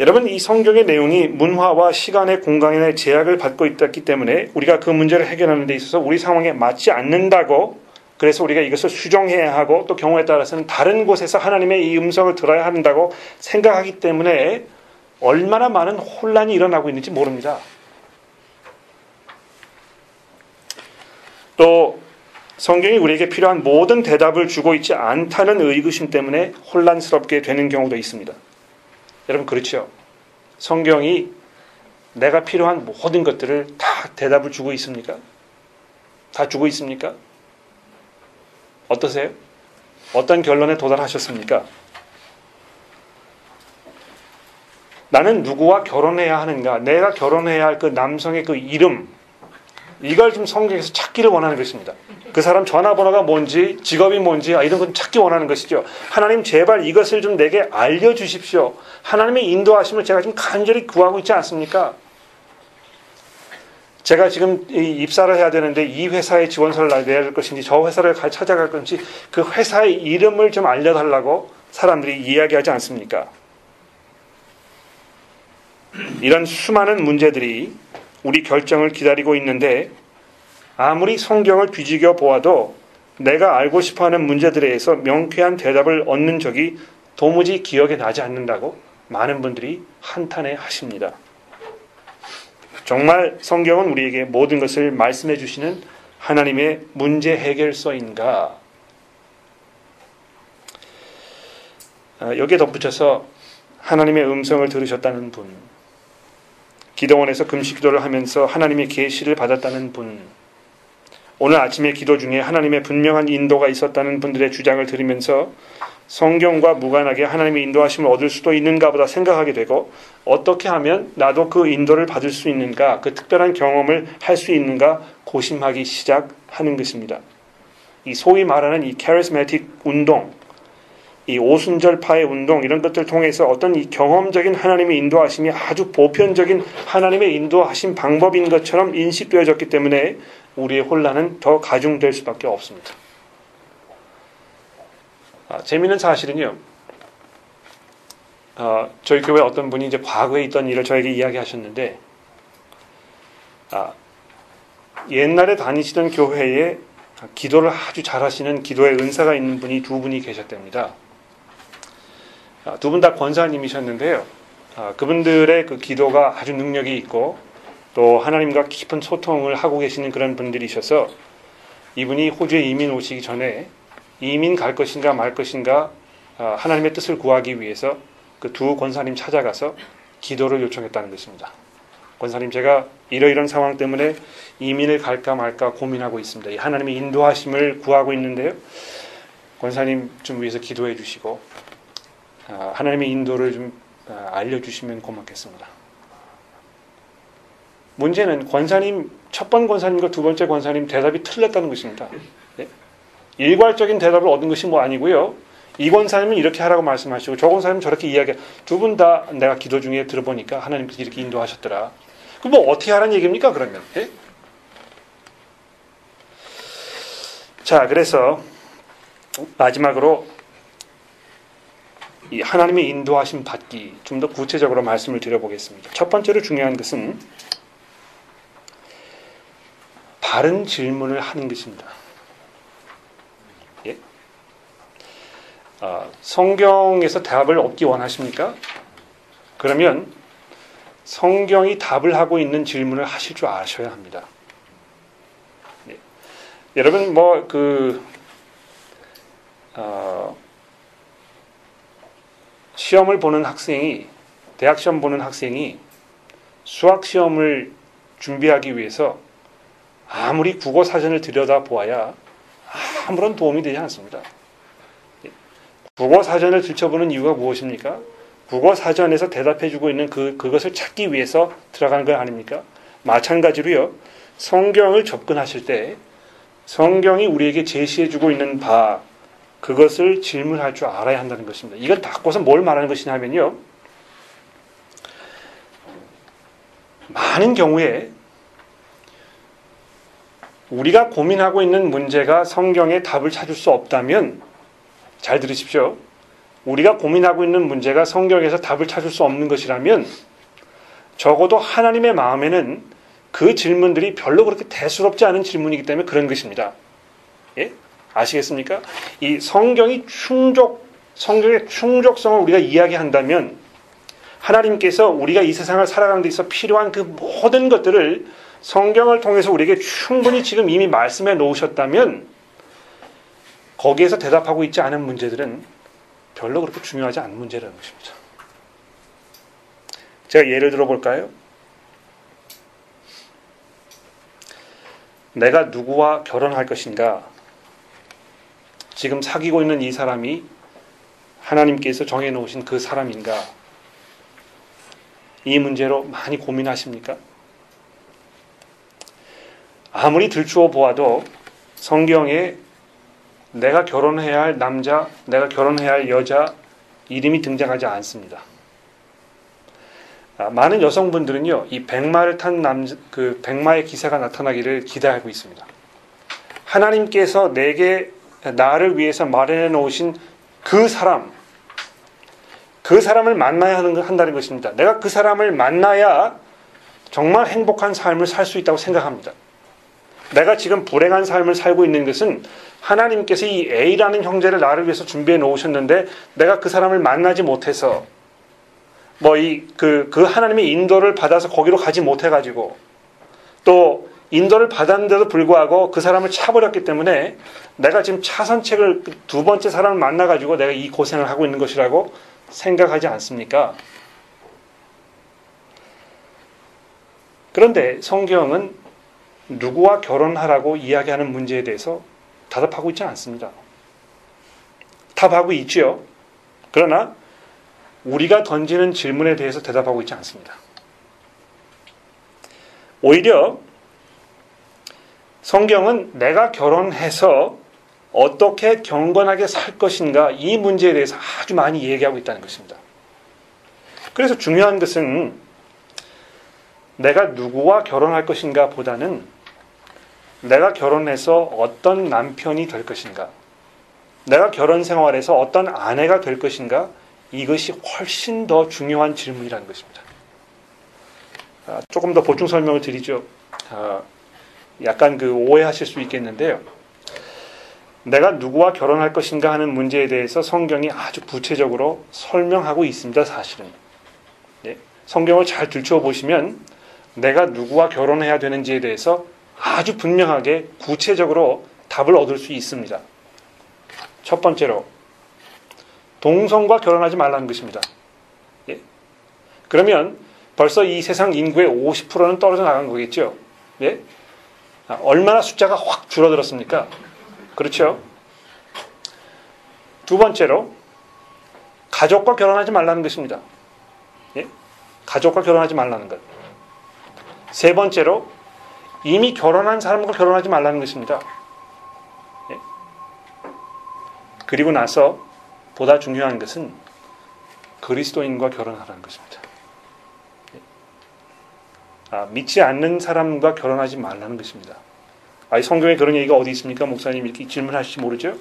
여러분, 이 성경의 내용이 문화와 시간의 공간의 제약을 받고 있기 때문에 우리가 그 문제를 해결하는 데 있어서 우리 상황에 맞지 않는다고, 그래서 우리가 이것을 수정해야 하고 또 경우에 따라서는 다른 곳에서 하나님의 이 음성을 들어야 한다고 생각하기 때문에 얼마나 많은 혼란이 일어나고 있는지 모릅니다. 또 성경이 우리에게 필요한 모든 대답을 주고 있지 않다는 의구심 때문에 혼란스럽게 되는 경우도 있습니다. 여러분, 그렇죠? 성경이 내가 필요한 모든 것들을 다 대답을 주고 있습니까? 다 주고 있습니까? 어떠세요? 어떤 결론에 도달하셨습니까? 나는 누구와 결혼해야 하는가? 내가 결혼해야 할 그 남성의 그 이름, 이걸 좀 성경에서 찾기를 원하는 것입니다. 그 사람 전화번호가 뭔지, 직업이 뭔지 이런 건 찾기 원하는 것이죠. 하나님, 제발 이것을 좀 내게 알려주십시오. 하나님의 인도하심을 제가 좀 간절히 구하고 있지 않습니까? 제가 지금 입사를 해야 되는데 이 회사에 지원서를 내야 될 것인지 저 회사를 찾아갈 건지 그 회사의 이름을 좀 알려달라고 사람들이 이야기하지 않습니까? 이런 수많은 문제들이 우리 결정을 기다리고 있는데 아무리 성경을 뒤지겨 보아도 내가 알고 싶어하는 문제들에 대해서 명쾌한 대답을 얻는 적이 도무지 기억에 나지 않는다고 많은 분들이 한탄해 하십니다. 정말 성경은 우리에게 모든 것을 말씀해 주시는 하나님의 문제 해결서인가? 여기에 덧붙여서 하나님의 음성을 들으셨다는 분, 기도원에서 금식 기도를 하면서 하나님의 계시를 받았다는 분, 오늘 아침에 기도 중에 하나님의 분명한 인도가 있었다는 분들의 주장을 들으면서 성경과 무관하게 하나님의 인도하심을 얻을 수도 있는가 보다 생각하게 되고 어떻게 하면 나도 그 인도를 받을 수 있는가, 그 특별한 경험을 할 수 있는가 고심하기 시작하는 것입니다. 이 소위 말하는 이 카리스마틱 운동, 이 오순절파의 운동 이런 것들을 통해서 어떤 이 경험적인 하나님의 인도하심이 아주 보편적인 하나님의 인도하심 방법인 것처럼 인식되어졌기 때문에 우리의 혼란은 더 가중될 수밖에 없습니다. 재미있는 사실은요. 저희 교회 어떤 분이 이제 과거에 있던 일을 저에게 이야기하셨는데, 옛날에 다니시던 교회에 기도를 아주 잘하시는 기도의 은사가 있는 분이 두 분이 계셨답니다. 두 분 다 권사님이셨는데요. 그분들의 그 기도가 아주 능력이 있고 또 하나님과 깊은 소통을 하고 계시는 그런 분들이셔서 이분이 호주에 이민 오시기 전에 이민 갈 것인가 말 것인가 하나님의 뜻을 구하기 위해서 그 두 권사님 찾아가서 기도를 요청했다는 것입니다. 권사님, 제가 이러이런 상황 때문에 이민을 갈까 말까 고민하고 있습니다. 하나님의 인도하심을 구하고 있는데요. 권사님 좀 위해서 기도해 주시고 하나님의 인도를 좀 알려주시면 고맙겠습니다. 문제는 권사님, 첫 번 권사님과 두 번째 권사님 대답이 틀렸다는 것입니다. 네? 일괄적인 대답을 얻은 것이 뭐 아니고요. 이 권사님은 이렇게 하라고 말씀하시고 저 권사님은 저렇게 이야기. 두 분 다 내가 기도 중에 들어보니까 하나님께서 이렇게 인도하셨더라. 그럼 뭐 어떻게 하라는 얘기입니까 그러면? 네? 자, 그래서 마지막으로 이 하나님의 인도하심 받기 좀 더 구체적으로 말씀을 드려보겠습니다. 첫 번째로 중요한 것은 바른 질문을 하는 것입니다. 예? 성경에서 답을 얻기 원하십니까? 그러면 성경이 답을 하고 있는 질문을 하실 줄 아셔야 합니다. 예. 여러분 시험을 보는 학생이, 대학 시험 보는 학생이 수학 시험을 준비하기 위해서 아무리 국어 사전을 들여다보아야 아무런 도움이 되지 않습니다. 국어 사전을 들춰보는 이유가 무엇입니까? 국어 사전에서 대답해주고 있는 그것을 찾기 위해서 들어가는 거 아닙니까? 마찬가지로요. 성경을 접근하실 때 성경이 우리에게 제시해주고 있는 바, 그것을 질문할 줄 알아야 한다는 것입니다. 이걸 바꿔서 뭘 말하는 것이냐면요. 많은 경우에 우리가 고민하고 있는 문제가 성경에 답을 찾을 수 없다면, 잘 들으십시오. 우리가 고민하고 있는 문제가 성경에서 답을 찾을 수 없는 것이라면 적어도 하나님의 마음에는 그 질문들이 별로 그렇게 대수롭지 않은 질문이기 때문에 그런 것입니다. 예? 아시겠습니까? 이 성경의 충족성을 우리가 이야기한다면 하나님께서 우리가 이 세상을 살아가는 데 있어 필요한 그 모든 것들을 성경을 통해서 우리에게 충분히 지금 이미 말씀해 놓으셨다면 거기에서 대답하고 있지 않은 문제들은 별로 그렇게 중요하지 않은 문제라는 것입니다. 제가 예를 들어볼까요? 내가 누구와 결혼할 것인가? 지금 사귀고 있는 이 사람이 하나님께서 정해놓으신 그 사람인가? 이 문제로 많이 고민하십니까? 아무리 들추어 보아도 성경에 내가 결혼해야 할 남자, 내가 결혼해야 할 여자 이름이 등장하지 않습니다. 많은 여성분들은요, 이 백마를 탄 그 백마의 기사가 나타나기를 기대하고 있습니다. 하나님께서 나를 위해서 마련해 놓으신 그 사람을 만나야 한다는 것입니다. 내가 그 사람을 만나야 정말 행복한 삶을 살 수 있다고 생각합니다. 내가 지금 불행한 삶을 살고 있는 것은 하나님께서 이 A라는 형제를 나를 위해서 준비해 놓으셨는데 내가 그 사람을 만나지 못해서 그 하나님의 인도를 받아서 거기로 가지 못해가지고 또 인도를 받았는데도 불구하고 그 사람을 차버렸기 때문에 내가 지금 차선책을 두 번째 사람을 만나가지고 내가 이 고생을 하고 있는 것이라고 생각하지 않습니까? 그런데 성경은 누구와 결혼하라고 이야기하는 문제에 대해서 답하고 있지 않습니다. 답하고 있지요. 그러나 우리가 던지는 질문에 대해서 대답하고 있지 않습니다. 오히려 성경은 내가 결혼해서 어떻게 경건하게 살 것인가 이 문제에 대해서 아주 많이 얘기하고 있다는 것입니다. 그래서 중요한 것은 내가 누구와 결혼할 것인가 보다는 내가 결혼해서 어떤 남편이 될 것인가, 내가 결혼 생활에서 어떤 아내가 될 것인가, 이것이 훨씬 더 중요한 질문이라는 것입니다. 조금 더 보충 설명을 드리죠. 약간 오해하실 수 있겠는데요. 내가 누구와 결혼할 것인가 하는 문제에 대해서 성경이 아주 구체적으로 설명하고 있습니다. 사실은. 네. 성경을 잘 들춰보시면 내가 누구와 결혼해야 되는지에 대해서 아주 분명하게 구체적으로 답을 얻을 수 있습니다. 첫 번째로 동성과 결혼하지 말라는 것입니다. 예? 그러면 벌써 이 세상 인구의 50%는 떨어져 나간 거겠죠. 예? 얼마나 숫자가 확 줄어들었습니까? 그렇죠? 두 번째로 가족과 결혼하지 말라는 것입니다. 예? 가족과 결혼하지 말라는 것. 세 번째로 이미 결혼한 사람과 결혼하지 말라는 것입니다. 예? 그리고 나서 보다 중요한 것은 그리스도인과 결혼하라는 것입니다. 믿지 않는 사람과 결혼하지 말라는 것입니다. 성경에 그런 얘기가 어디 있습니까? 목사님 이렇게 질문하실지 모르죠.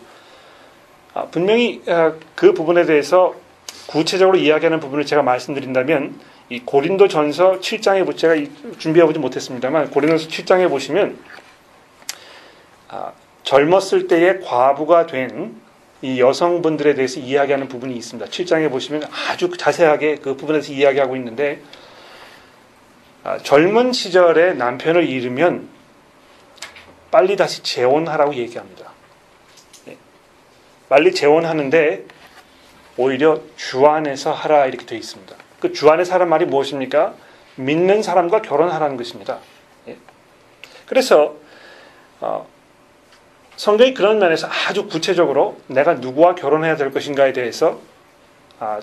분명히 그 부분에 대해서 구체적으로 이야기하는 부분을 제가 말씀드린다면 이 고린도전서 7장에 제가 준비해보지 못했습니다만 고린도전서 7장에 보시면 젊었을 때의 과부가 된 이 여성분들에 대해서 이야기하는 부분이 있습니다. 7장에 보시면 아주 자세하게 그 부분에 대해서 이야기하고 있는데 젊은 시절에 남편을 잃으면 빨리 다시 재혼하라고 얘기합니다. 네. 빨리 재혼하는데 오히려 주 안에서 하라 이렇게 되어 있습니다. 그 주 안에서 하라는 말이 무엇입니까? 믿는 사람과 결혼하라는 것입니다. 네. 그래서 성경이 그런 면에서 아주 구체적으로 내가 누구와 결혼해야 될 것인가에 대해서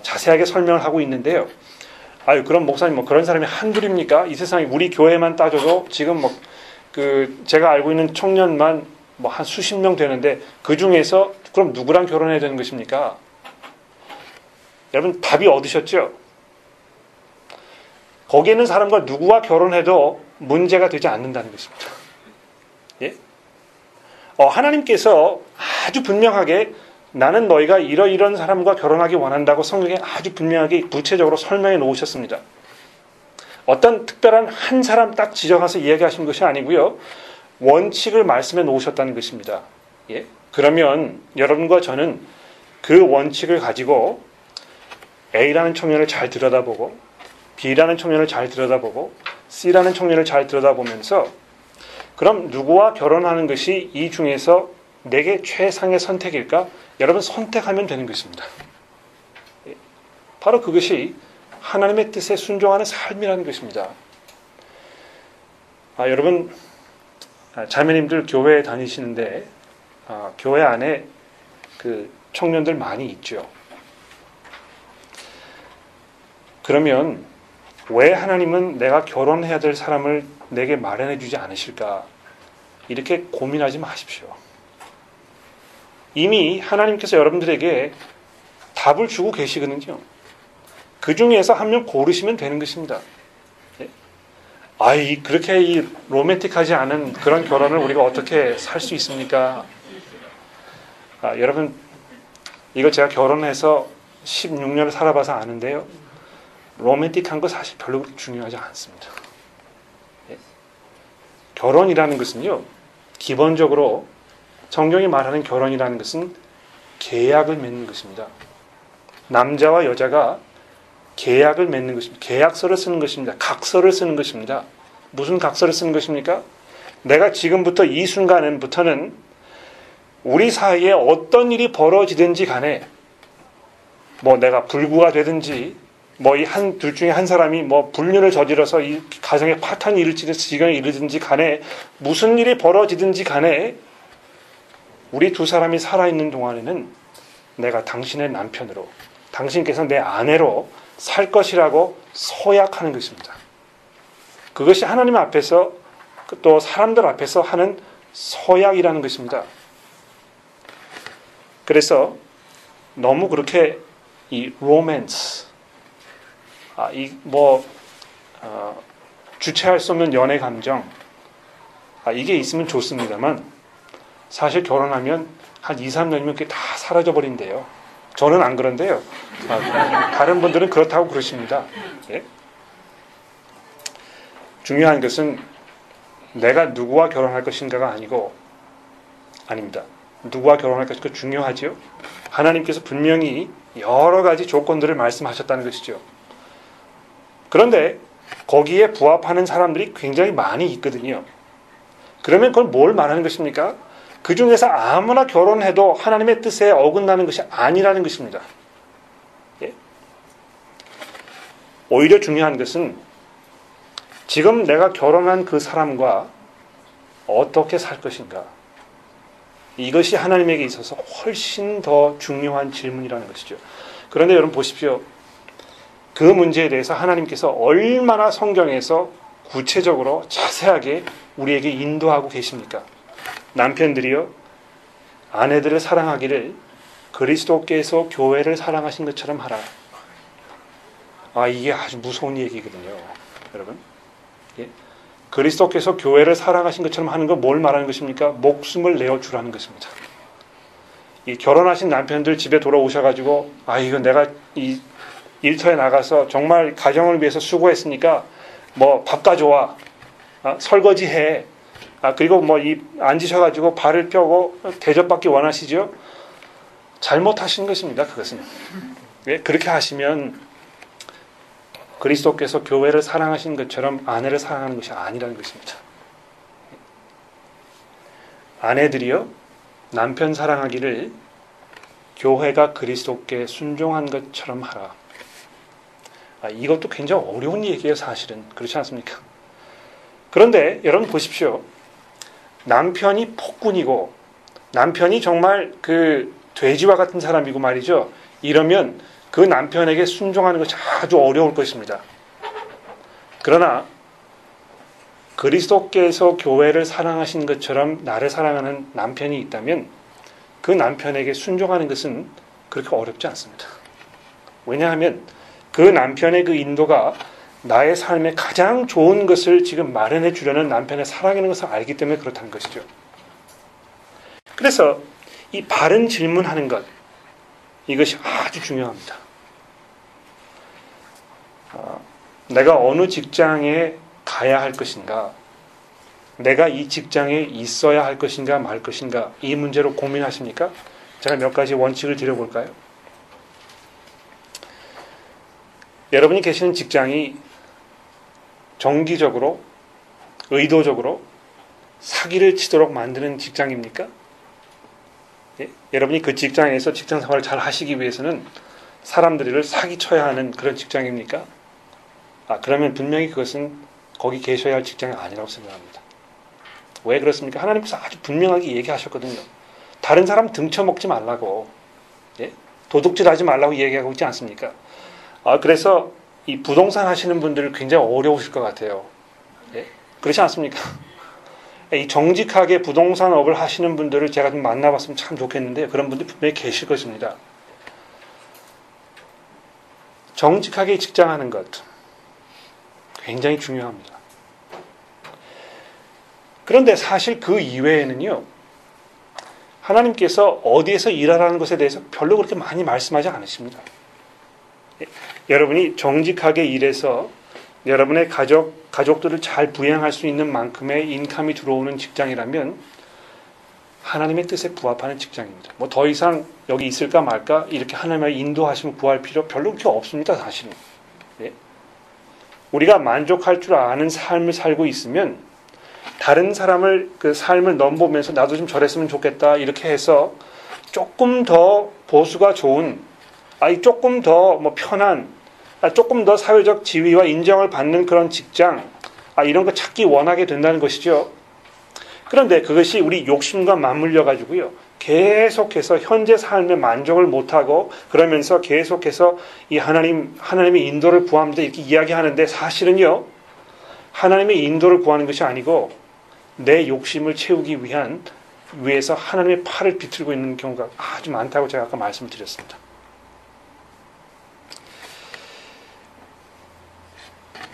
자세하게 설명을 하고 있는데요. 그럼 목사님 그런 사람이 한둘입니까? 이 세상에 우리 교회만 따져도 지금 제가 알고 있는 청년만 한 수십 명 되는데 그 중에서 그럼 누구랑 결혼해야 되는 것입니까? 여러분 답이 얻으셨죠? 거기에 있는 사람과 누구와 결혼해도 문제가 되지 않는다는 것입니다. 예? 하나님께서 아주 분명하게 나는 너희가 이런 사람과 결혼하기 원한다고 성경에 아주 분명하게 구체적으로 설명해 놓으셨습니다. 어떤 특별한 한 사람 딱 지정해서 이야기하신 것이 아니고요. 원칙을 말씀해 놓으셨다는 것입니다. 예? 그러면 여러분과 저는 그 원칙을 가지고 A라는 청년을 잘 들여다보고 B라는 청년을 잘 들여다보고 C라는 청년을 잘 들여다보면서 그럼 누구와 결혼하는 것이 이 중에서 내게 최상의 선택일까? 여러분 선택하면 되는 것입니다. 바로 그것이 하나님의 뜻에 순종하는 삶이라는 것입니다. 여러분 자매님들 교회에 다니시는데 교회 안에 그 청년들 많이 있죠. 그러면 왜 하나님은 내가 결혼해야 될 사람을 내게 마련해 주지 않으실까? 이렇게 고민하지 마십시오. 이미 하나님께서 여러분들에게 답을 주고 계시거든요. 그 중에서 한 명 고르시면 되는 것입니다. 예? 그렇게 이 로맨틱하지 않은 그런 결혼을 우리가 어떻게 살 수 있습니까? 여러분, 이거 제가 결혼해서 16년을 살아봐서 아는데요. 로맨틱한 거 사실 별로 중요하지 않습니다. 예? 결혼이라는 것은요, 기본적으로 성경이 말하는 결혼이라는 것은 계약을 맺는 것입니다. 남자와 여자가 계약을 맺는 것입니다. 계약서를 쓰는 것입니다. 각서를 쓰는 것입니다. 무슨 각서를 쓰는 것입니까? 내가 지금부터 이 순간부터는 우리 사이에 어떤 일이 벌어지든지 간에 뭐 내가 불구가 되든지 뭐 이 둘 중에 한 사람이 뭐 불륜을 저질러서 이 가정에 파탄이 일으키는 지경에 이르든지 간에 무슨 일이 벌어지든지 간에 우리 두 사람이 살아있는 동안에는 내가 당신의 남편으로, 당신께서 내 아내로 살 것이라고 서약하는 것입니다. 그것이 하나님 앞에서 또 사람들 앞에서 하는 서약이라는 것입니다. 그래서 너무 그렇게 이 로맨스, 주체할 수 없는 연애 감정, 이게 있으면 좋습니다만 사실 결혼하면 한 2, 3년이면 그게 다 사라져버린대요. 저는 안 그런데요. 다른 분들은 그렇다고 그러십니다. 예? 중요한 것은 내가 누구와 결혼할 것인가가 아닙니다. 누구와 결혼할 것인가 중요하지요. 하나님께서 분명히 여러 가지 조건들을 말씀하셨다는 것이죠. 그런데 거기에 부합하는 사람들이 굉장히 많이 있거든요. 그러면 그건 뭘 말하는 것입니까? 그 중에서 아무나 결혼해도 하나님의 뜻에 어긋나는 것이 아니라는 것입니다. 예? 오히려 중요한 것은 지금 내가 결혼한 그 사람과 어떻게 살 것인가. 이것이 하나님에게 있어서 훨씬 더 중요한 질문이라는 것이죠. 그런데 여러분 보십시오. 그 문제에 대해서 하나님께서 얼마나 성경에서 구체적으로 자세하게 우리에게 인도하고 계십니까? 남편들이요, 아내들을 사랑하기를 그리스도께서 교회를 사랑하신 것처럼 하라. 이게 아주 무서운 얘기거든요, 여러분. 예? 그리스도께서 교회를 사랑하신 것처럼 하는 건 뭘 말하는 것입니까? 목숨을 내어주라는 것입니다. 이 결혼하신 남편들 집에 돌아오셔가지고, 이건 내가 이 일터에 나가서 정말 가정을 위해서 수고했으니까 뭐 밥 가져와, 설거지해. 그리고 뭐 앉으셔가지고 발을 펴고 대접받기 원하시죠? 잘못하신 것입니다. 그것은. 왜 그렇게 하시면 그리스도께서 교회를 사랑하신 것처럼 아내를 사랑하는 것이 아니라는 것입니다. 아내들이요, 남편 사랑하기를 교회가 그리스도께 순종한 것처럼 하라. 이것도 굉장히 어려운 얘기예요, 사실은. 그렇지 않습니까? 그런데 여러분 보십시오. 남편이 폭군이고 남편이 정말 그 돼지와 같은 사람이고 말이죠. 이러면 그 남편에게 순종하는 것이 아주 어려울 것입니다. 그러나 그리스도께서 교회를 사랑하신 것처럼 나를 사랑하는 남편이 있다면 그 남편에게 순종하는 것은 그렇게 어렵지 않습니다. 왜냐하면 그 남편의 그 인도가 나의 삶에 가장 좋은 것을 지금 마련해 주려는 남편의 사랑이라는 것을 알기 때문에 그렇다는 것이죠. 그래서 이 바른 질문하는 것, 이것이 아주 중요합니다. 내가 어느 직장에 가야 할 것인가, 내가 이 직장에 있어야 할 것인가 말 것인가, 이 문제로 고민하십니까? 제가 몇 가지 원칙을 드려볼까요? 여러분이 계시는 직장이 정기적으로, 의도적으로 사기를 치도록 만드는 직장입니까? 예? 여러분이 그 직장에서 직장 생활을 잘 하시기 위해서는 사람들을 사기쳐야 하는 그런 직장입니까? 그러면 분명히 그것은 거기 계셔야 할 직장이 아니라고 생각합니다. 왜 그렇습니까? 하나님께서 아주 분명하게 얘기하셨거든요. 다른 사람 등쳐먹지 말라고, 예? 도둑질하지 말라고 얘기하고 있지 않습니까? 그래서 이 부동산 하시는 분들 굉장히 어려우실 것 같아요. 예? 그렇지 않습니까? 이 정직하게 부동산업을 하시는 분들을 제가 좀 만나봤으면 참 좋겠는데 그런 분들이 분명히 계실 것입니다. 정직하게 직장하는 것 굉장히 중요합니다. 그런데 사실 그 이외에는요, 하나님께서 어디에서 일하라는 것에 대해서 별로 그렇게 많이 말씀하지 않으십니다. 여러분이 정직하게 일해서 여러분의 가족들을 잘 부양할 수 있는 만큼의 인컴이 들어오는 직장이라면 하나님의 뜻에 부합하는 직장입니다. 뭐 더 이상 여기 있을까 말까 이렇게 하나님의 인도하심을 구할 필요 별로 그렇게 없습니다. 사실은. 예? 우리가 만족할 줄 아는 삶을 살고 있으면 다른 사람을 그 삶을 넘보면서 나도 좀 저랬으면 좋겠다 이렇게 해서 조금 더 보수가 좋은, 조금 더 뭐 편한, 조금 더 사회적 지위와 인정을 받는 그런 직장, 이런 거 찾기 원하게 된다는 것이죠. 그런데 그것이 우리 욕심과 맞물려 가지고요, 계속해서 현재 삶에 만족을 못하고 그러면서 계속해서 이 하나님의 인도를 구합니다 이렇게 이야기하는데, 사실은요, 하나님의 인도를 구하는 것이 아니고 내 욕심을 채우기 위해서 하나님의 팔을 비틀고 있는 경우가 아주 많다고 제가 아까 말씀드렸습니다.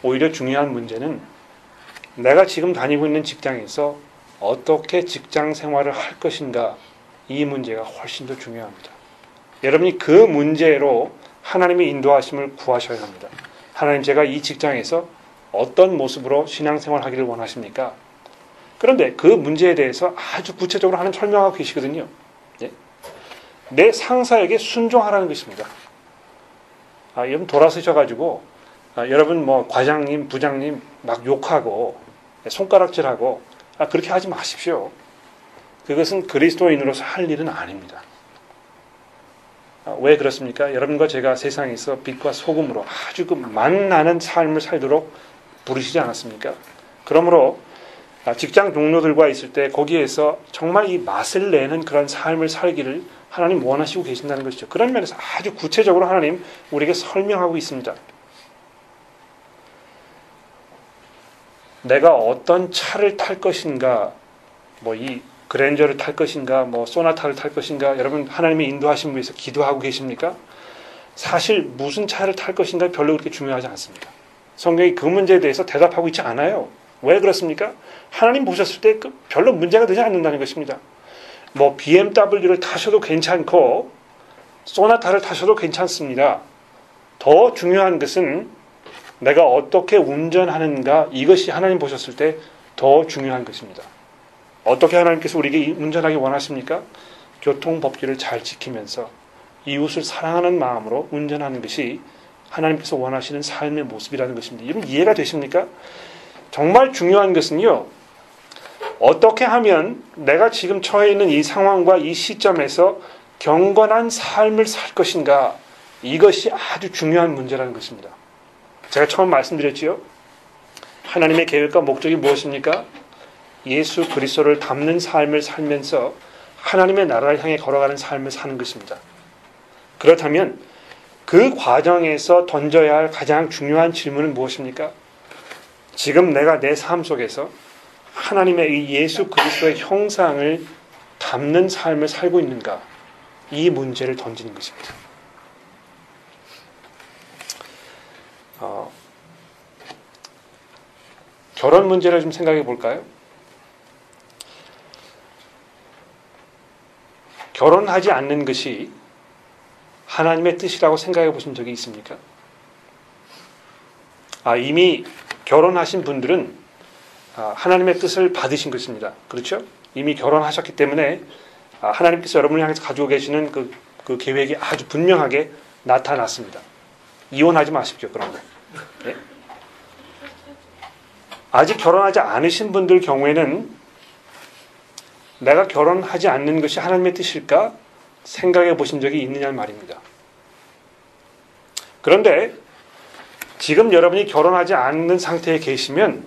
오히려 중요한 문제는 내가 지금 다니고 있는 직장에서 어떻게 직장 생활을 할 것인가, 이 문제가 훨씬 더 중요합니다. 여러분이 그 문제로 하나님의 인도하심을 구하셔야 합니다. 하나님, 제가 이 직장에서 어떤 모습으로 신앙생활 하기를 원하십니까? 그런데 그 문제에 대해서 아주 구체적으로 하나님 설명하고 계시거든요. 예? 내 상사에게 순종하라는 것입니다. 여러분 돌아서셔가지고 여러분 뭐 과장님, 부장님 막 욕하고 손가락질하고 그렇게 하지 마십시오. 그것은 그리스도인으로서 할 일은 아닙니다. 왜 그렇습니까? 여러분과 제가 세상에서 빛과 소금으로 아주 그 맛나는 삶을 살도록 부르시지 않았습니까? 그러므로 직장 동료들과 있을 때 거기에서 정말 이 맛을 내는 그런 삶을 살기를 하나님 원하시고 계신다는 것이죠. 그런 면에서 아주 구체적으로 하나님 우리에게 설명하고 있습니다. 내가 어떤 차를 탈 것인가, 뭐 이 그랜저를 탈 것인가, 뭐 소나타를 탈 것인가, 여러분 하나님의 인도하심을 위해서 기도하고 계십니까? 사실 무슨 차를 탈 것인가 별로 그렇게 중요하지 않습니다. 성경이 그 문제에 대해서 대답하고 있지 않아요. 왜 그렇습니까? 하나님 보셨을 때 별로 문제가 되지 않는다는 것입니다. 뭐 BMW를 타셔도 괜찮고 소나타를 타셔도 괜찮습니다. 더 중요한 것은 내가 어떻게 운전하는가, 이것이 하나님 보셨을 때 더 중요한 것입니다. 어떻게 하나님께서 우리에게 운전하기 원하십니까? 교통법규를 잘 지키면서 이웃을 사랑하는 마음으로 운전하는 것이 하나님께서 원하시는 삶의 모습이라는 것입니다. 여러분 이해가 되십니까? 정말 중요한 것은요, 어떻게 하면 내가 지금 처해 있는 이 상황과 이 시점에서 경건한 삶을 살 것인가, 이것이 아주 중요한 문제라는 것입니다. 제가 처음 말씀드렸지요. 하나님의 계획과 목적이 무엇입니까? 예수 그리스도를 닮는 삶을 살면서 하나님의 나라를 향해 걸어가는 삶을 사는 것입니다. 그렇다면 그 과정에서 던져야 할 가장 중요한 질문은 무엇입니까? 지금 내가 내 삶 속에서 하나님의 이 예수 그리스도의 형상을 담는 삶을 살고 있는가? 이 문제를 던지는 것입니다. 결혼 문제를 좀 생각해 볼까요? 결혼하지 않는 것이 하나님의 뜻이라고 생각해 보신 적이 있습니까? 이미 결혼하신 분들은 하나님의 뜻을 받으신 것입니다. 그렇죠? 이미 결혼하셨기 때문에 하나님께서 여러분을 향해서 가지고 계시는 그 계획이 아주 분명하게 나타났습니다. 이혼하지 마십시오. 그런 거. 네? 아직 결혼하지 않으신 분들 경우에는 내가 결혼하지 않는 것이 하나님의 뜻일까 생각해 보신 적이 있느냐 말입니다. 그런데 지금 여러분이 결혼하지 않는 상태에 계시면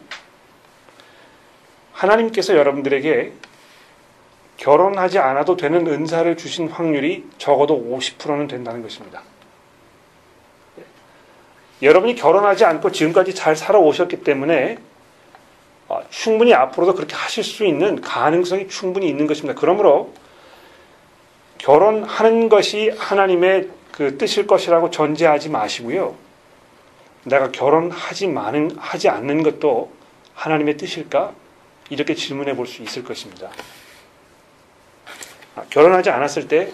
하나님께서 여러분들에게 결혼하지 않아도 되는 은사를 주신 확률이 적어도 50%는 된다는 것입니다. 여러분이 결혼하지 않고 지금까지 잘 살아오셨기 때문에 충분히 앞으로도 그렇게 하실 수 있는 가능성이 충분히 있는 것입니다. 그러므로 결혼하는 것이 하나님의 그 뜻일 것이라고 전제하지 마시고요. 내가 하지 않는 것도 하나님의 뜻일까? 이렇게 질문해 볼 수 있을 것입니다. 결혼하지 않았을 때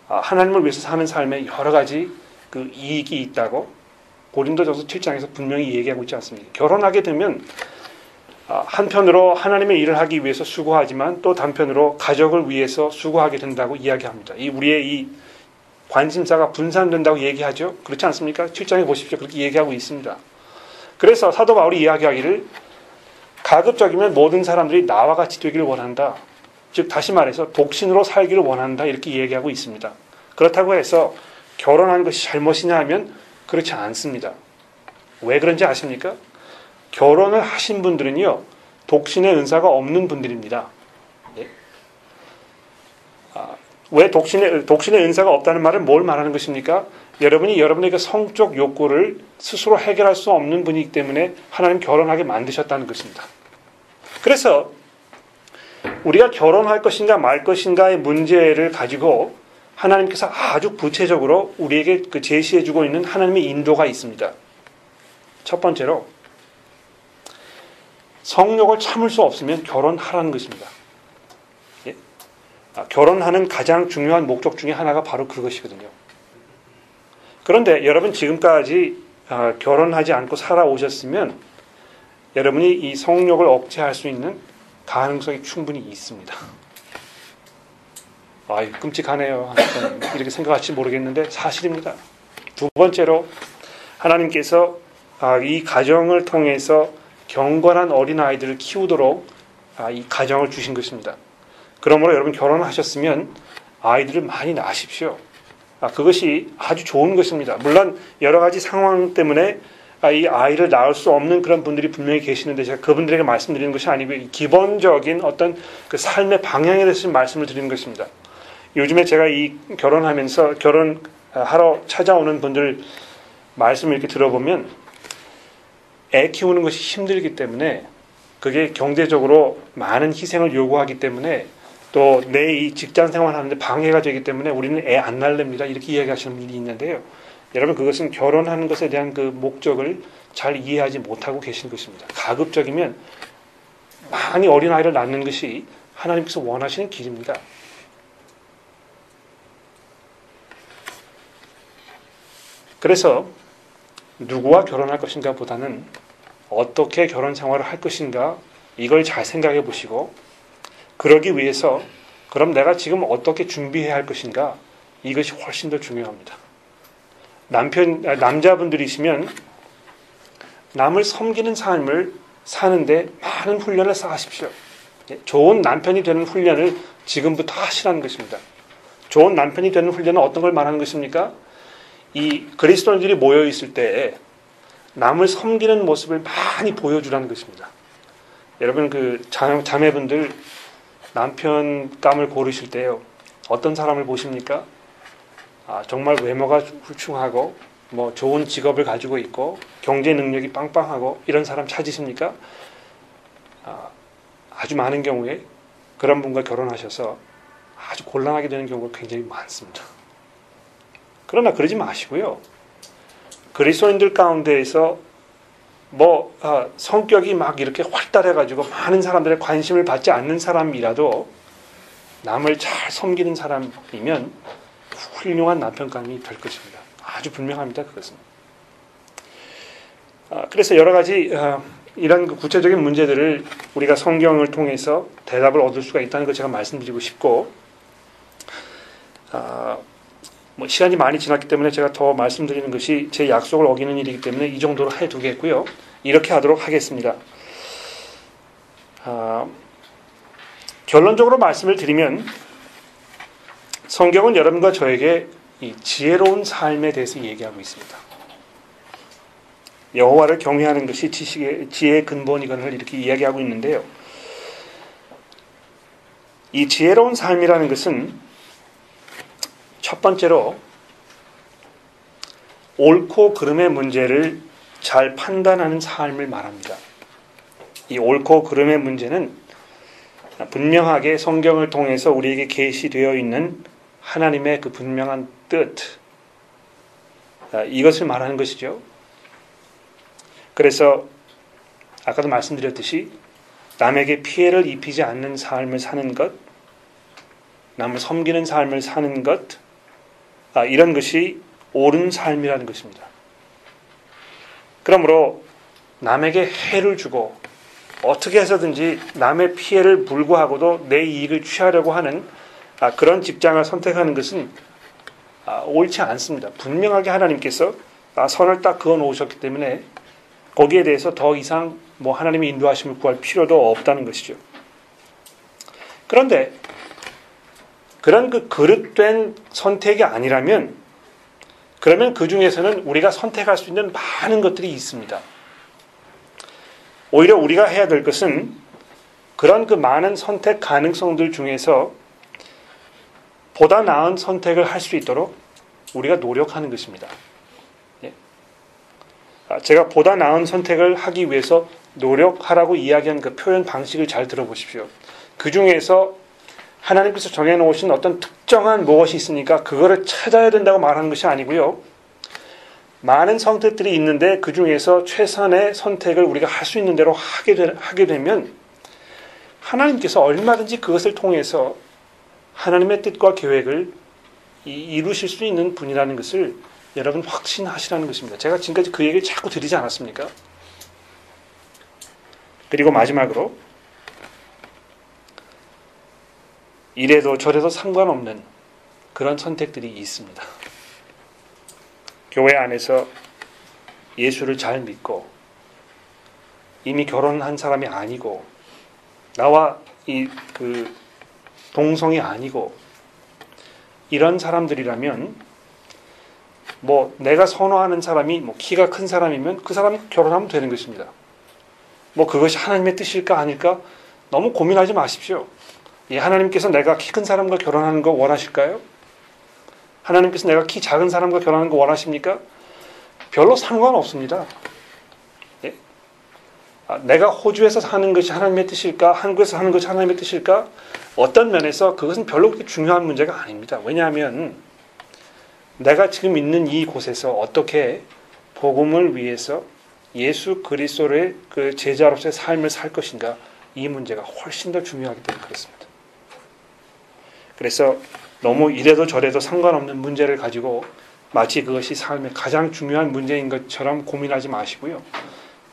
하나님을 위해서 사는 삶에 여러 가지 그 이익이 있다고 고린도전서 7장에서 분명히 얘기하고 있지 않습니까? 결혼하게 되면 한편으로 하나님의 일을 하기 위해서 수고하지만 또 단편으로 가족을 위해서 수고하게 된다고 이야기합니다. 우리의 이 관심사가 분산된다고 얘기하죠. 그렇지 않습니까? 7장에 보십시오. 그렇게 얘기하고 있습니다. 그래서 사도 바울이 이야기하기를 가급적이면 모든 사람들이 나와 같이 되기를 원한다. 즉 다시 말해서 독신으로 살기를 원한다. 이렇게 얘기하고 있습니다. 그렇다고 해서 결혼하는 것이 잘못이냐 하면 그렇지 않습니다. 왜 그런지 아십니까? 결혼을 하신 분들은요, 독신의 은사가 없는 분들입니다. 예? 왜 독신의 은사가 없다는 말은 뭘 말하는 것입니까? 여러분이 여러분의 그 성적 욕구를 스스로 해결할 수 없는 분이기 때문에 하나님 결혼하게 만드셨다는 것입니다. 그래서 우리가 결혼할 것인가 말 것인가의 문제를 가지고 하나님께서 아주 구체적으로 우리에게 그 제시해주고 있는 하나님의 인도가 있습니다. 첫 번째로 성욕을 참을 수 없으면 결혼하라는 것입니다. 예? 결혼하는 가장 중요한 목적 중에 하나가 바로 그것이거든요. 그런데 여러분 지금까지 결혼하지 않고 살아오셨으면 여러분이 이 성욕을 억제할 수 있는 가능성이 충분히 있습니다. 끔찍하네요. 이렇게 생각할지 모르겠는데 사실입니다. 두 번째로 하나님께서 이 가정을 통해서 경건한 어린아이들을 키우도록 이 가정을 주신 것입니다. 그러므로 여러분 결혼하셨으면 아이들을 많이 낳으십시오. 그것이 아주 좋은 것입니다. 물론 여러 가지 상황 때문에 이 아이를 낳을 수 없는 그런 분들이 분명히 계시는데 제가 그분들에게 말씀드리는 것이 아니고 기본적인 어떤 그 삶의 방향에 대해서 말씀을 드리는 것입니다. 요즘에 제가 이 결혼하면서 결혼하러 찾아오는 분들 말씀을 이렇게 들어보면 애 키우는 것이 힘들기 때문에 그게 경제적으로 많은 희생을 요구하기 때문에 또 내 이 직장 생활하는데 방해가 되기 때문에 우리는 애 안 낳습니다. 이렇게 이야기하시는 분이 있는데요. 여러분 그것은 결혼하는 것에 대한 그 목적을 잘 이해하지 못하고 계신 것입니다. 가급적이면 많이 어린아이를 낳는 것이 하나님께서 원하시는 길입니다. 그래서 누구와 결혼할 것인가 보다는 어떻게 결혼 생활을 할 것인가 이걸 잘 생각해 보시고 그러기 위해서 그럼 내가 지금 어떻게 준비해야 할 것인가 이것이 훨씬 더 중요합니다. 남자분들이시면 남을 섬기는 삶을 사는데 많은 훈련을 쌓으십시오. 좋은 남편이 되는 훈련을 지금부터 하시라는 것입니다. 좋은 남편이 되는 훈련은 어떤 걸 말하는 것입니까? 이 그리스도인들이 모여 있을 때 남을 섬기는 모습을 많이 보여주라는 것입니다. 여러분 그 자매분들 남편감을 고르실 때요 어떤 사람을 보십니까? 정말 외모가 훌륭하고 뭐 좋은 직업을 가지고 있고 경제 능력이 빵빵하고 이런 사람 찾으십니까? 아주 많은 경우에 그런 분과 결혼하셔서 아주 곤란하게 되는 경우가 굉장히 많습니다. 그러나 그러지 마시고요. 그리스도인들 가운데에서 성격이 막 이렇게 활달해가지고 많은 사람들의 관심을 받지 않는 사람이라도 남을 잘 섬기는 사람이면 훌륭한 남편감이 될 것입니다. 아주 분명합니다. 그것은. 그래서 여러 가지 이런 구체적인 문제들을 우리가 성경을 통해서 대답을 얻을 수가 있다는 것 제가 말씀드리고 싶고 시간이 많이 지났기 때문에 제가 더 말씀드리는 것이 제 약속을 어기는 일이기 때문에 이 정도로 해두겠고요. 이렇게 하도록 하겠습니다. 결론적으로 말씀을 드리면 성경은 여러분과 저에게 이 지혜로운 삶에 대해서 얘기하고 있습니다. 여호와를 경외하는 것이 지혜의 근본이거늘 이렇게 이야기하고 있는데요. 이 지혜로운 삶이라는 것은 첫 번째로 옳고 그름의 문제를 잘 판단하는 삶을 말합니다. 이 옳고 그름의 문제는 분명하게 성경을 통해서 우리에게 계시되어 있는 하나님의 그 분명한 뜻 이것을 말하는 것이죠. 그래서 아까도 말씀드렸듯이 남에게 피해를 입히지 않는 삶을 사는 것, 남을 섬기는 삶을 사는 것, 이런 것이 옳은 삶이라는 것입니다. 그러므로 남에게 해를 주고 어떻게 해서든지 남의 피해를 불구하고도 내 이익을 취하려고 하는 그런 직장을 선택하는 것은 옳지 않습니다. 분명하게 하나님께서 선을 딱 그어 놓으셨기 때문에 거기에 대해서 더 이상 하나님의 인도하심을 구할 필요도 없다는 것이죠. 그런데 그런 그 그릇된 선택이 아니라면 그러면 그 중에서는 우리가 선택할 수 있는 많은 것들이 있습니다. 오히려 우리가 해야 될 것은 그런 그 많은 선택 가능성들 중에서 보다 나은 선택을 할 수 있도록 우리가 노력하는 것입니다. 제가 보다 나은 선택을 하기 위해서 노력하라고 이야기한 그 표현 방식을 잘 들어보십시오. 그 중에서 하나님께서 정해놓으신 어떤 특정한 무엇이 있으니까 그거를 찾아야 된다고 말하는 것이 아니고요. 많은 선택들이 있는데 그 중에서 최선의 선택을 우리가 할 수 있는 대로 하게 되면 하나님께서 얼마든지 그것을 통해서 하나님의 뜻과 계획을 이루실 수 있는 분이라는 것을 여러분 확신하시라는 것입니다. 제가 지금까지 그 얘기를 자꾸 드리지 않았습니까? 그리고 마지막으로 이래도 저래도 상관없는 그런 선택들이 있습니다. 교회 안에서 예수를 잘 믿고 이미 결혼한 사람이 아니고 나와 동성이 아니고 이런 사람들이라면 내가 선호하는 사람이 키가 큰 사람이면 그 사람 결혼하면 되는 것입니다. 그것이 하나님의 뜻일까 아닐까 너무 고민하지 마십시오. 하나님께서 내가 키 큰 사람과 결혼하는 거 원하실까요? 하나님께서 내가 키 작은 사람과 결혼하는 거 원하십니까? 별로 상관없습니다. 예? 내가 호주에서 사는 것이 하나님의 뜻일까? 한국에서 사는 것이 하나님의 뜻일까? 어떤 면에서 그것은 별로 그렇게 중요한 문제가 아닙니다. 왜냐하면 내가 지금 있는 이 곳에서 어떻게 복음을 위해서 예수 그리스도의 그 제자로서의 삶을 살 것인가, 이 문제가 훨씬 더 중요하기 때문에 그렇습니다. 그래서 너무 이래도 저래도 상관없는 문제를 가지고 마치 그것이 삶의 가장 중요한 문제인 것처럼 고민하지 마시고요.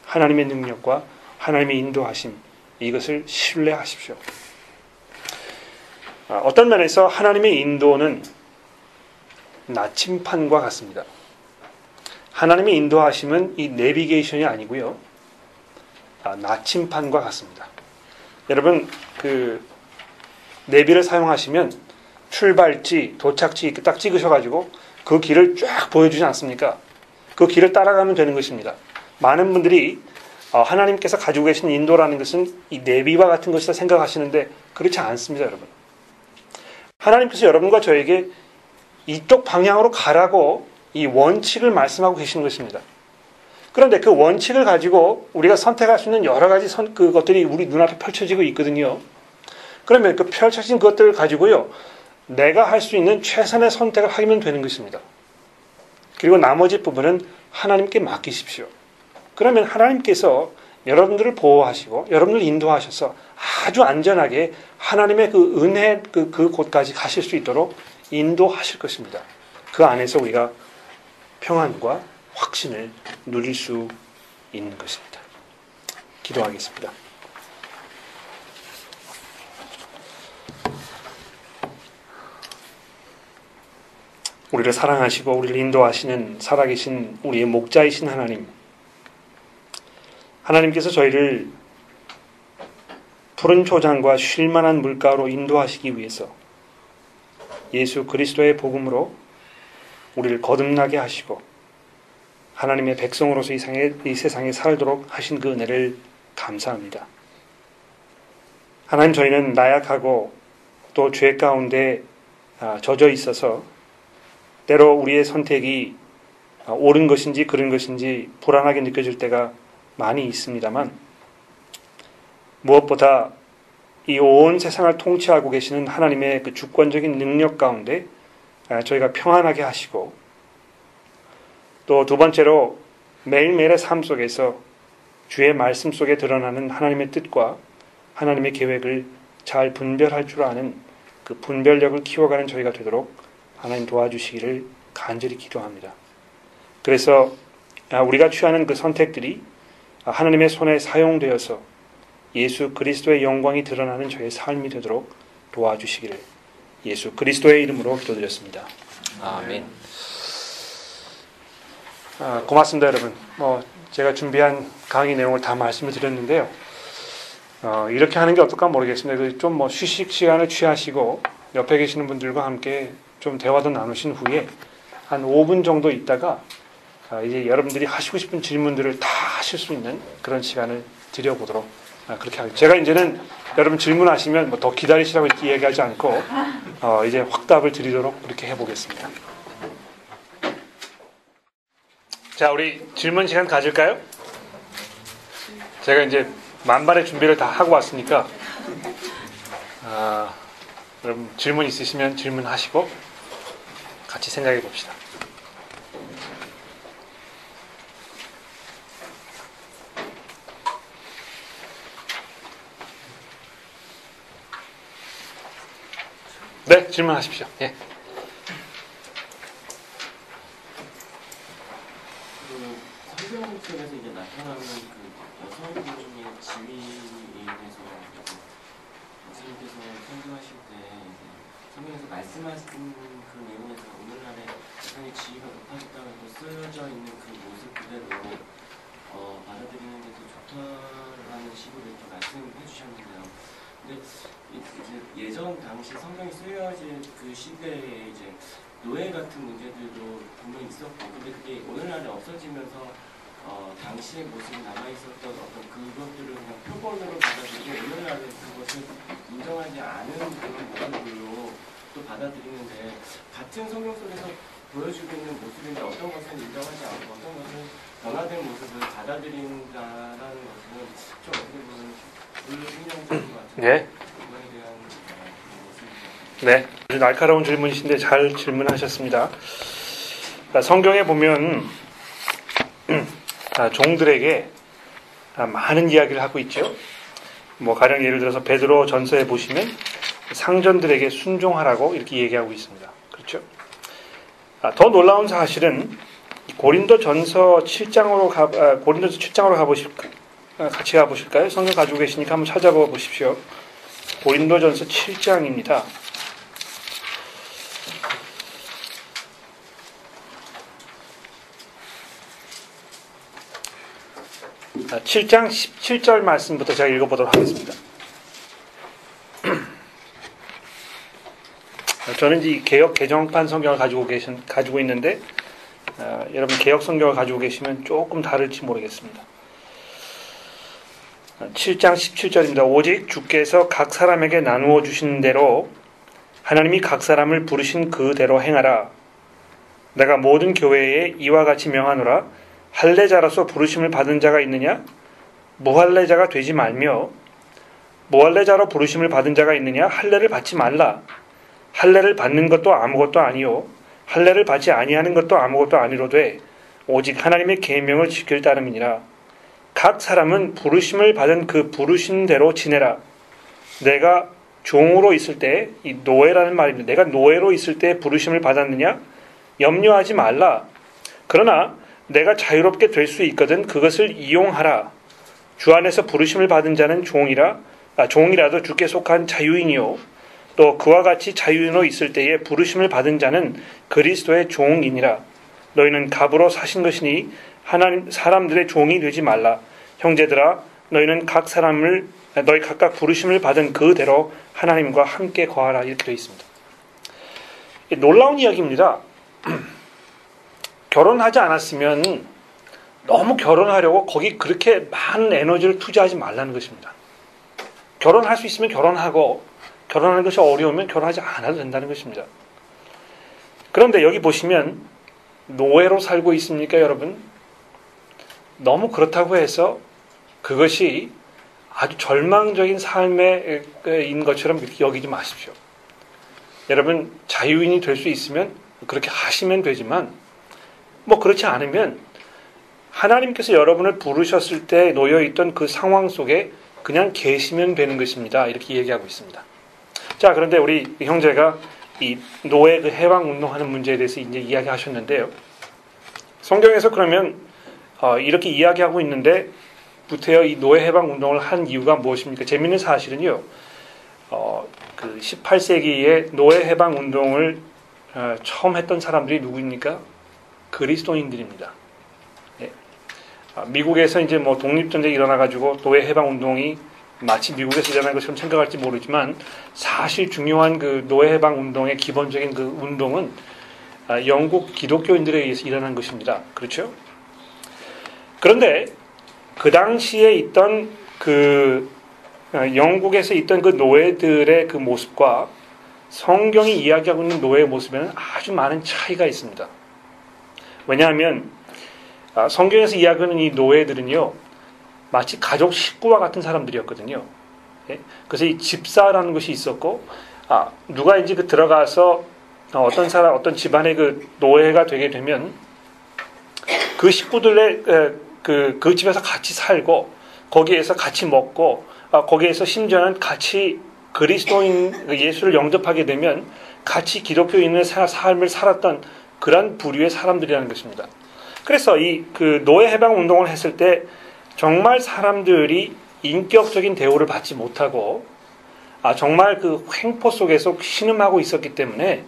하나님의 능력과 하나님의 인도하심, 이것을 신뢰하십시오. 어떤 면에서 하나님의 인도는 나침판과 같습니다. 하나님의 인도하심은 이 내비게이션이 아니고요. 나침판과 같습니다. 여러분, 내비를 사용하시면 출발지, 도착지 이렇게 딱 찍으셔가지고 그 길을 쫙 보여주지 않습니까? 그 길을 따라가면 되는 것입니다. 많은 분들이 하나님께서 가지고 계신 인도라는 것은 이 내비와 같은 것이다 생각하시는데 그렇지 않습니다, 여러분. 하나님께서 여러분과 저에게 이쪽 방향으로 가라고 이 원칙을 말씀하고 계시는 것입니다. 그런데 그 원칙을 가지고 우리가 선택할 수 있는 여러 가지 그것들이 우리 눈앞에 펼쳐지고 있거든요. 그러면 그 펼쳐진 것들을 가지고요, 내가 할 수 있는 최선의 선택을 하면 되는 것입니다. 그리고 나머지 부분은 하나님께 맡기십시오. 그러면 하나님께서 여러분들을 보호하시고 여러분을 인도하셔서 아주 안전하게 하나님의 그 은혜 그곳까지 가실 수 있도록 인도하실 것입니다. 그 안에서 우리가 평안과 확신을 누릴 수 있는 것입니다. 기도하겠습니다. 우리를 사랑하시고 우리를 인도하시는 살아계신 우리의 목자이신 하나님, 하나님께서 저희를 푸른 초장과 쉴만한 물가로 인도하시기 위해서 예수 그리스도의 복음으로 우리를 거듭나게 하시고 하나님의 백성으로서 이 세상에 살도록 하신 그 은혜를 감사합니다. 하나님, 저희는 나약하고 또 죄 가운데 젖어 있어서 때로 우리의 선택이 옳은 것인지 그른 것인지 불안하게 느껴질 때가 많이 있습니다만, 무엇보다 이 온 세상을 통치하고 계시는 하나님의 그 주권적인 능력 가운데 저희가 평안하게 하시고, 또 두 번째로 매일매일의 삶 속에서 주의 말씀 속에 드러나는 하나님의 뜻과 하나님의 계획을 잘 분별할 줄 아는 그 분별력을 키워가는 저희가 되도록 하나님 도와주시기를 간절히 기도합니다. 그래서 우리가 취하는 그 선택들이 하나님의 손에 사용되어서 예수 그리스도의 영광이 드러나는 저의 삶이 되도록 도와주시기를 예수 그리스도의 이름으로 기도드렸습니다. 아멘. 고맙습니다, 여러분. 제가 준비한 강의 내용을 다 말씀을 드렸는데요. 이렇게 하는 게 어떨까 모르겠습니다. 좀 휴식 시간을 취하시고 옆에 계시는 분들과 함께 좀 대화도 나누신 후에 한 5분 정도 있다가 이제 여러분들이 하시고 싶은 질문들을 다 하실 수 있는 그런 시간을 드려보도록 그렇게 하겠습니다. 제가 이제는 여러분 질문하시면 더 기다리시라고 이렇게 얘기하지 않고 이제 확답을 드리도록 그렇게 해보겠습니다. 자, 우리 질문 시간 가질까요? 제가 이제 만반의 준비를 다 하고 왔으니까 여러분 질문 있으시면 질문하시고 같이 생각해 봅시다. 네, 질문하십시오. 예. 성경 속에서 이제 나타나는 그 여성의 지위에 대해서 목사님께서 설교하실 때 성경에서 말씀하신 그 내용에서 오늘날의 여성의 지위가 높아졌다고 쓰여져 있는 그 모습 그대로 받아들이는 게 더 좋다라는 식으로 이렇게 말씀해 주셨는데요. 근데 이제 예전 당시 성경이 쓰여진 그 시대에 이제 노예 같은 문제들도 분명히 있었고, 근데 그게 오늘날에 없어지면서 당시의 모습이 남아있었던 어떤 그것들을 그냥 표본으로 받아들이고 오늘날에 그것을 인정하지 않은 그런 모습으로 또 받아들이는데 같은 성경 속에서 보여주고 있는 모습인데 어떤 것은 인정하지 않고 어떤 것은 변화된 모습을 받아들인다라는 것은 좀 어떻게 보면 불균형적인 것 같은데 네. 그거에 대한 모습이 네, 아주 날카로운 질문이신데 잘 질문하셨습니다. 성경에 보면 종들에게 많은 이야기를 하고 있죠. 가령 예를 들어서 베드로 전서에 보시면 상전들에게 순종하라고 이렇게 얘기하고 있습니다. 그렇죠? 더 놀라운 사실은 고린도 전서 7장으로 같이 가보실까요? 성경 가지고 계시니까 한번 찾아봐 보십시오. 고린도 전서 7장입니다. 7장 17절 말씀부터 제가 읽어보도록 하겠습니다. 저는 이 개역 개정판 성경을 가지고 있는데 여러분 개역 성경을 가지고 계시면 조금 다를지 모르겠습니다. 7장 17절입니다. 오직 주께서 각 사람에게 나누어 주신 대로 하나님이 각 사람을 부르신 그대로 행하라. 내가 모든 교회에 이와 같이 명하노라. 할례자로서 부르심을 받은 자가 있느냐? 무할례자가 되지 말며 무할례자로 부르심을 받은 자가 있느냐? 할례를 받지 말라. 할례를 받는 것도 아무것도 아니요 할례를 받지 아니하는 것도 아무것도 아니로되 오직 하나님의 계명을 지킬 따름이니라. 각 사람은 부르심을 받은 그 부르신 대로 지내라. 내가 종으로 있을 때, 이 노예라는 말입니다. 내가 노예로 있을 때 부르심을 받았느냐? 염려하지 말라. 그러나 내가 자유롭게 될 수 있거든 그것을 이용하라. 주 안에서 부르심을 받은 자는 종이라도 주께 속한 자유인이요 또 그와 같이 자유인으로 있을 때에 부르심을 받은 자는 그리스도의 종이니라. 너희는 갑으로 사신 것이니 하나님 사람들의 종이 되지 말라. 형제들아 너희 각각 부르심을 받은 그대로 하나님과 함께 거하라. 이렇게 되어 있습니다. 놀라운 이야기입니다. 결혼하지 않았으면 너무 결혼하려고 거기 그렇게 많은 에너지를 투자하지 말라는 것입니다. 결혼할 수 있으면 결혼하고 결혼하는 것이 어려우면 결혼하지 않아도 된다는 것입니다. 그런데 여기 보시면 노예로 살고 있습니까, 여러분? 너무 그렇다고 해서 그것이 아주 절망적인 삶인 것처럼 이렇게 여기지 마십시오. 여러분, 자유인이 될 수 있으면 그렇게 하시면 되지만 그렇지 않으면 하나님께서 여러분을 부르셨을 때 놓여있던 그 상황 속에 그냥 계시면 되는 것입니다. 이렇게 얘기하고 있습니다. 자, 그런데 우리 형제가 이 노예 그 해방 운동하는 문제에 대해서 이제 이야기하셨는데요. 성경에서 그러면 이렇게 이야기하고 있는데 부터요 이 노예 해방 운동을 한 이유가 무엇입니까? 재미있는 사실은요. 그 18세기에 노예 해방 운동을 처음 했던 사람들이 누구입니까? 그리스도인들입니다. 예. 미국에서 이제 뭐 독립전쟁이 일어나가지고 노예 해방 운동이 마치 미국에서 일어난 것처럼 생각할지 모르지만 사실 중요한 그 노예 해방 운동의 기본적인 그 운동은 영국 기독교인들에 의해서 일어난 것입니다. 그렇죠? 그런데 그 당시에 있던 그 영국에서 있던 그 노예들의 그 모습과 성경이 이야기하고 있는 노예의 모습에는 아주 많은 차이가 있습니다. 왜냐하면 성경에서 이야기하는 이 노예들은요 마치 가족 식구와 같은 사람들이었거든요. 예? 그래서 이 집사라는 것이 있었고 누가 이제 그 들어가서 어떤 집안의 그 노예가 되게 되면 그 식구들의 그 집에서 같이 살고 거기에서 같이 먹고 거기에서 심지어는 같이 그리스도인 예수를 영접하게 되면 같이 기독교인의 삶을 살았던 그런 부류의 사람들이라는 것입니다. 그래서 이 그 노예 해방 운동을 했을 때 정말 사람들이 인격적인 대우를 받지 못하고 정말 그 횡포 속에서 신음하고 있었기 때문에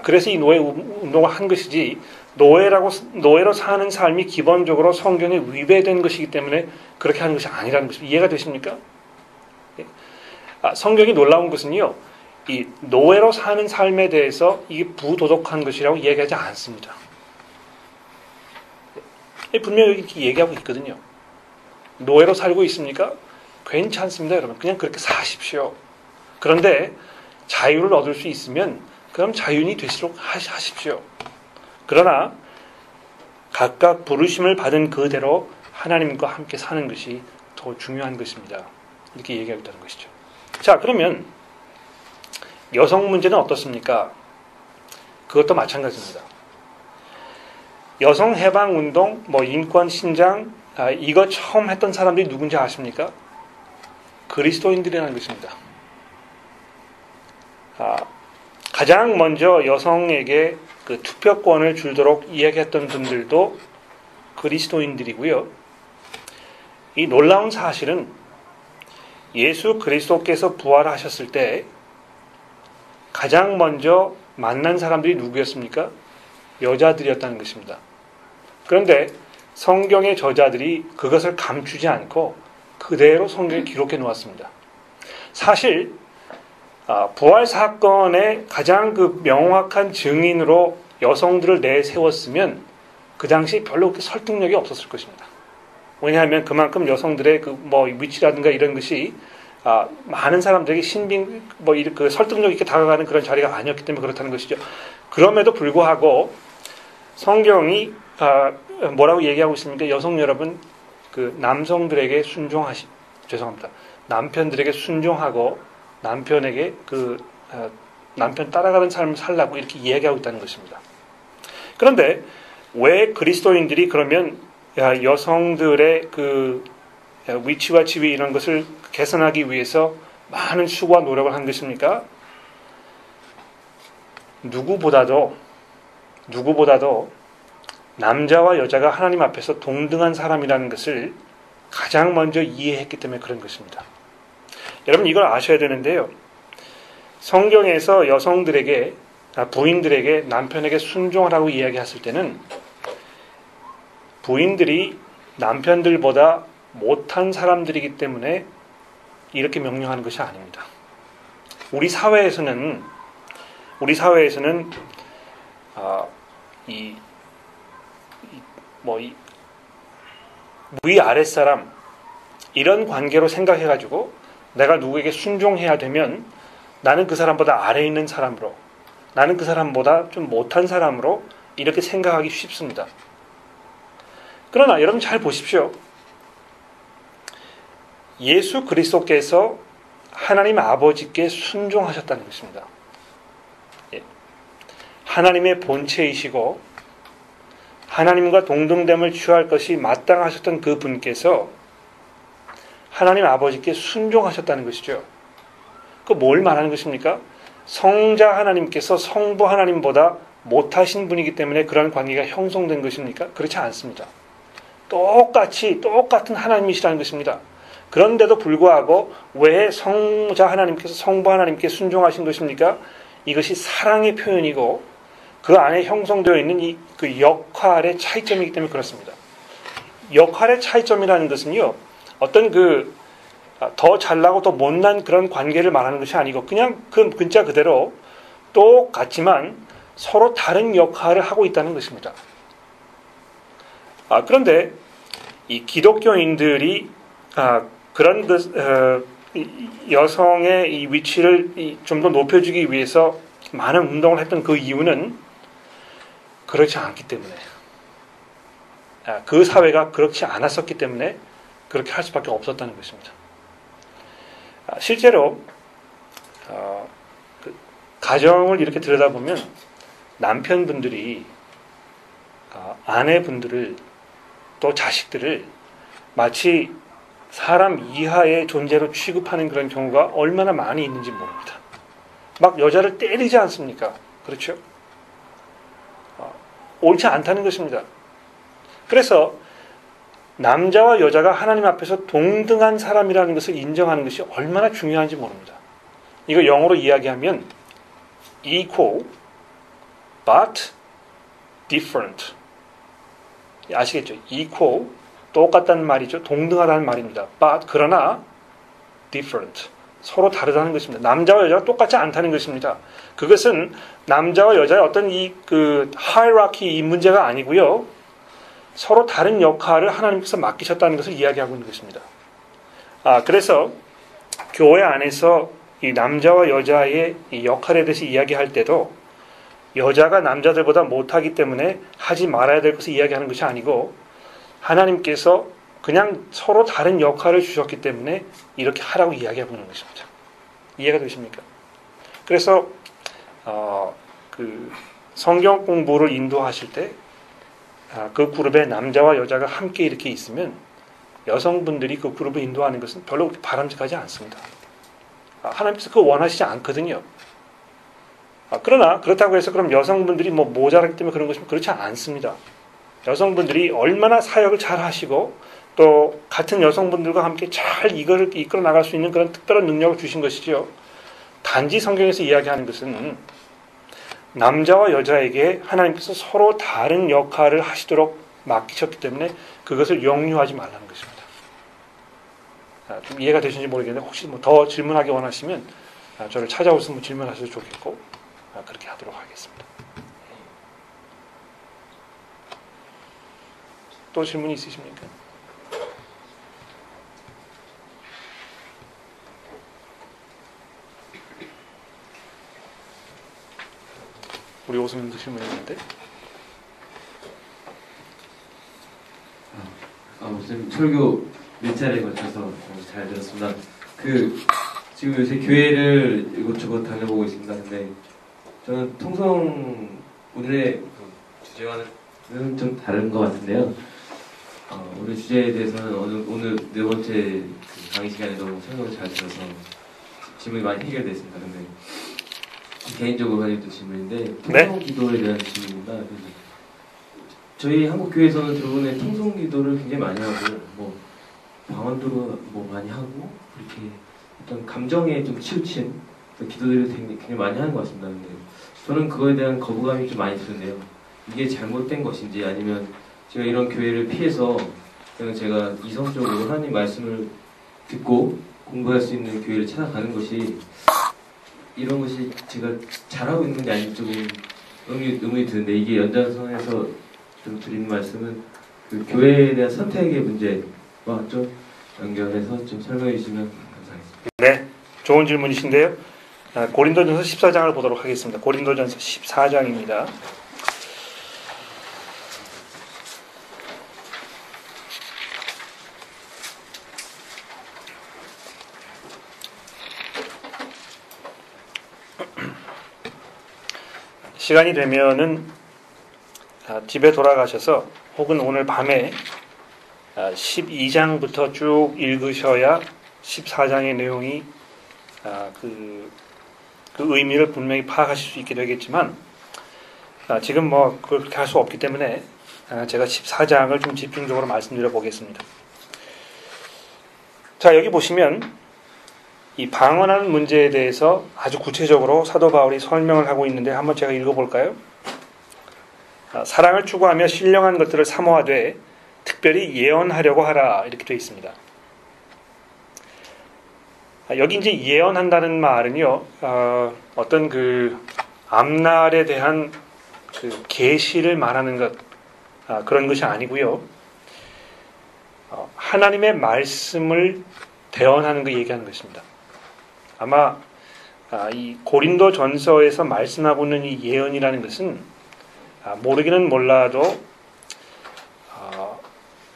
그래서 이 노예 운동을 한 것이지 노예로 사는 삶이 기본적으로 성경에 위배된 것이기 때문에 그렇게 하는 것이 아니라는 것입니다. 이해가 되십니까? 성경이 놀라운 것은요, 이 노예로 사는 삶에 대해서 이게 부도덕한 것이라고 얘기하지 않습니다. 분명히 이렇게 얘기하고 있거든요. 노예로 살고 있습니까? 괜찮습니다, 여러분. 그냥 그렇게 사십시오. 그런데 자유를 얻을 수 있으면 그럼 자유인이 되시도록 하십시오. 그러나 각각 부르심을 받은 그대로 하나님과 함께 사는 것이 더 중요한 것입니다. 이렇게 얘기하겠다는 것이죠. 자, 그러면 여성 문제는 어떻습니까? 그것도 마찬가지입니다. 여성 해방 운동, 인권 신장 이거 처음 했던 사람들이 누군지 아십니까? 그리스도인들이라는 것입니다. 가장 먼저 여성에게 그 투표권을 주도록 이야기했던 분들도 그리스도인들이고요. 이 놀라운 사실은 예수 그리스도께서 부활하셨을 때 가장 먼저 만난 사람들이 누구였습니까? 여자들이었다는 것입니다. 그런데 성경의 저자들이 그것을 감추지 않고 그대로 성경에 기록해 놓았습니다. 사실 부활 사건의 가장 그 명확한 증인으로 여성들을 내세웠으면 그 당시 별로 그렇게 설득력이 없었을 것입니다. 왜냐하면 그만큼 여성들의 그 위치라든가 이런 것이 많은 사람들에게 그 설득력 있게 다가가는 그런 자리가 아니었기 때문에 그렇다는 것이죠. 그럼에도 불구하고 성경이 뭐라고 얘기하고 있습니까? 여성 여러분, 그 남성들에게 남편들에게 순종하고 남편에게 남편 따라가는 삶을 살라고 이렇게 이야기하고 있다는 것입니다. 그런데 왜 그리스도인들이 그러면 여성들의 그 위치와 지위 이런 것을 개선하기 위해서 많은 수고와 노력을 한 것입니까? 누구보다도 남자와 여자가 하나님 앞에서 동등한 사람이라는 것을 가장 먼저 이해했기 때문에 그런 것입니다. 여러분 이걸 아셔야 되는데요. 성경에서 여성들에게 부인들에게 남편에게 순종하라고 이야기했을 때는 부인들이 남편들보다 못한 사람들이기 때문에 이렇게 명령하는 것이 아닙니다. 우리 사회에서는 위 아랫사람 이런 관계로 생각해가지고 내가 누구에게 순종해야 되면 나는 그 사람보다 아래에 있는 사람으로, 나는 그 사람보다 좀 못한 사람으로 이렇게 생각하기 쉽습니다. 그러나 여러분 잘 보십시오. 예수 그리스도께서 하나님 아버지께 순종하셨다는 것입니다. 하나님의 본체이시고 하나님과 동등됨을 취할 것이 마땅하셨던 그 분께서 하나님 아버지께 순종하셨다는 것이죠. 그 뭘 말하는 것입니까? 성자 하나님께서 성부 하나님보다 못하신 분이기 때문에 그런 관계가 형성된 것입니까? 그렇지 않습니다. 똑같은 하나님이시라는 것입니다. 그런데도 불구하고 왜 성자 하나님께서 성부 하나님께 순종하신 것입니까? 이것이 사랑의 표현이고 그 안에 형성되어 있는 그 역할의 차이점이기 때문에 그렇습니다. 역할의 차이점이라는 것은요, 어떤 더 잘나고 더 못난 그런 관계를 말하는 것이 아니고 그냥 그 글자 그대로 똑같지만 서로 다른 역할을 하고 있다는 것입니다. 그런데 이 기독교인들이 그런 여성의 이 위치를 좀 더 높여주기 위해서 많은 운동을 했던 그 이유는 그렇지 않기 때문에, 그 사회가 그렇지 않았었기 때문에 그렇게 할 수밖에 없었다는 것입니다. 실제로 가정을 이렇게 들여다보면 남편분들이 아내분들을 또 자식들을 마치 사람 이하의 존재로 취급하는 그런 경우가 얼마나 많이 있는지 모릅니다. 막 여자를 때리지 않습니까? 그렇죠? 옳지 않다는 것입니다. 그래서 남자와 여자가 하나님 앞에서 동등한 사람이라는 것을 인정하는 것이 얼마나 중요한지 모릅니다. 이거 영어로 이야기하면 equal but different. 아시겠죠? equal, 똑같다는 말이죠. 동등하다는 말입니다. but, 그러나 different, 서로 다르다는 것입니다. 남자와 여자가 똑같지 않다는 것입니다. 그것은 남자와 여자의 어떤 hierarchy 이 문제가 아니고요. 서로 다른 역할을 하나님께서 맡기셨다는 것을 이야기하고 있는 것입니다. 그래서 교회 안에서 이 남자와 여자의 이 역할에 대해서 이야기할 때도 여자가 남자들보다 못하기 때문에 하지 말아야 될 것을 이야기하는 것이 아니고 하나님께서 그냥 서로 다른 역할을 주셨기 때문에 이렇게 하라고 이야기하고 있는 것입니다. 이해가 되십니까? 그래서 성경 공부를 인도하실 때 그 그룹에 남자와 여자가 함께 이렇게 있으면 여성분들이 그 그룹을 인도하는 것은 별로 바람직하지 않습니다. 하나님께서 그거 원하시지 않거든요. 그러나 그렇다고 해서 그럼 여성분들이 모자라기 때문에 그런 것이면 그렇지 않습니다. 여성분들이 얼마나 사역을 잘 하시고 또 같은 여성분들과 함께 잘 이거를 이끌어 나갈 수 있는 그런 특별한 능력을 주신 것이죠. 단지 성경에서 이야기하는 것은 남자와 여자에게 하나님께서 서로 다른 역할을 하시도록 맡기셨기 때문에 그것을 역류하지 말라는 것입니다. 좀 이해가 되시는지 모르겠는데 혹시 더 질문하기 원하시면 저를 찾아오시면 질문하셔도 좋겠고 그렇게 하도록 하겠습니다. 또 질문이 있으십니까? 우리 오수민도 질문했는데. 무슨 설교 몇 차례에 걸쳐서 잘 들었습니다. 지금 요새 교회를 이곳저곳 다녀보고 있습니다. 근데 저는 통성 오늘의 주제와는 좀 다른 것 같은데요. 오늘 주제에 대해서는 오늘 네 번째 강의 시간에도 설명을 잘 들어서 질문이 많이 해결됐습니다. 근데 개인적으로 가진 또 질문인데 통성 기도에 대한 질문입니다. 저희 한국 교회에서는 대부분의 통성 기도를 굉장히 많이 하고 방언도로 많이 하고 그렇게 어떤 감정에 좀 치우친 기도들을 굉장히 많이 하는 것 같습니다. 근데 저는 그거에 대한 거부감이 좀 많이 드는데요. 이게 잘못된 것인지 아니면 제가 이런 교회를 피해서 그냥 제가 이성적으로 하나님 말씀을 듣고 공부할 수 있는 교회를 찾아가는 것이 이런 것이 제가 잘하고 있는 게 아닌지 조금 의문이 드는데 이게 연장선에서 좀 드리는 말씀은 그 교회에 대한 선택의 문제와 좀 연결해서 좀 설명해 주시면 감사하겠습니다. 네, 좋은 질문이신데요. 고린도전서 14장을 보도록 하겠습니다. 고린도전서 14장입니다. 시간이 되면은 집에 돌아가셔서 혹은 오늘 밤에 12장부터 쭉 읽으셔야 14장의 내용이 그 의미를 분명히 파악하실 수 있게 되겠지만 지금 뭐 그렇게 할 수 없기 때문에 제가 14장을 좀 집중적으로 말씀드려 보겠습니다. 자, 여기 보시면 이 방언하는 문제에 대해서 아주 구체적으로 사도 바울이 설명을 하고 있는데 한번 제가 읽어볼까요? 사랑을 추구하며 신령한 것들을 사모하되 특별히 예언하려고 하라, 이렇게 되어 있습니다. 여기 이제 예언한다는 말은요, 어떤 그 앞날에 대한 그 계시를 말하는 것, 그런 것이 아니고요. 하나님의 말씀을 대언하는 거 얘기하는 것입니다. 아마 이 고린도 전서에서 말씀하고 있는 이 예언이라는 것은 모르기는 몰라도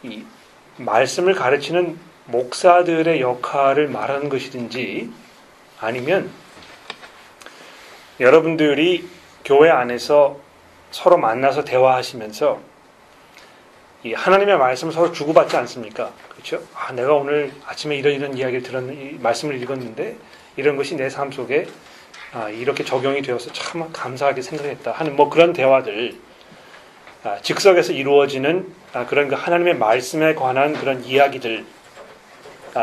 이 말씀을 가르치는 목사들의 역할을 말하는 것이든지 아니면 여러분들이 교회 안에서 서로 만나서 대화하시면서 이 하나님의 말씀을 서로 주고받지 않습니까? 그렇죠? 내가 오늘 아침에 이런 이야기를 들었는 말씀을 읽었는데 이런 것이 내 삶 속에 이렇게 적용이 되어서 참 감사하게 생각했다 하는 뭐 그런 대화들, 즉석에서 이루어지는 그런 그 하나님의 말씀에 관한 그런 이야기들,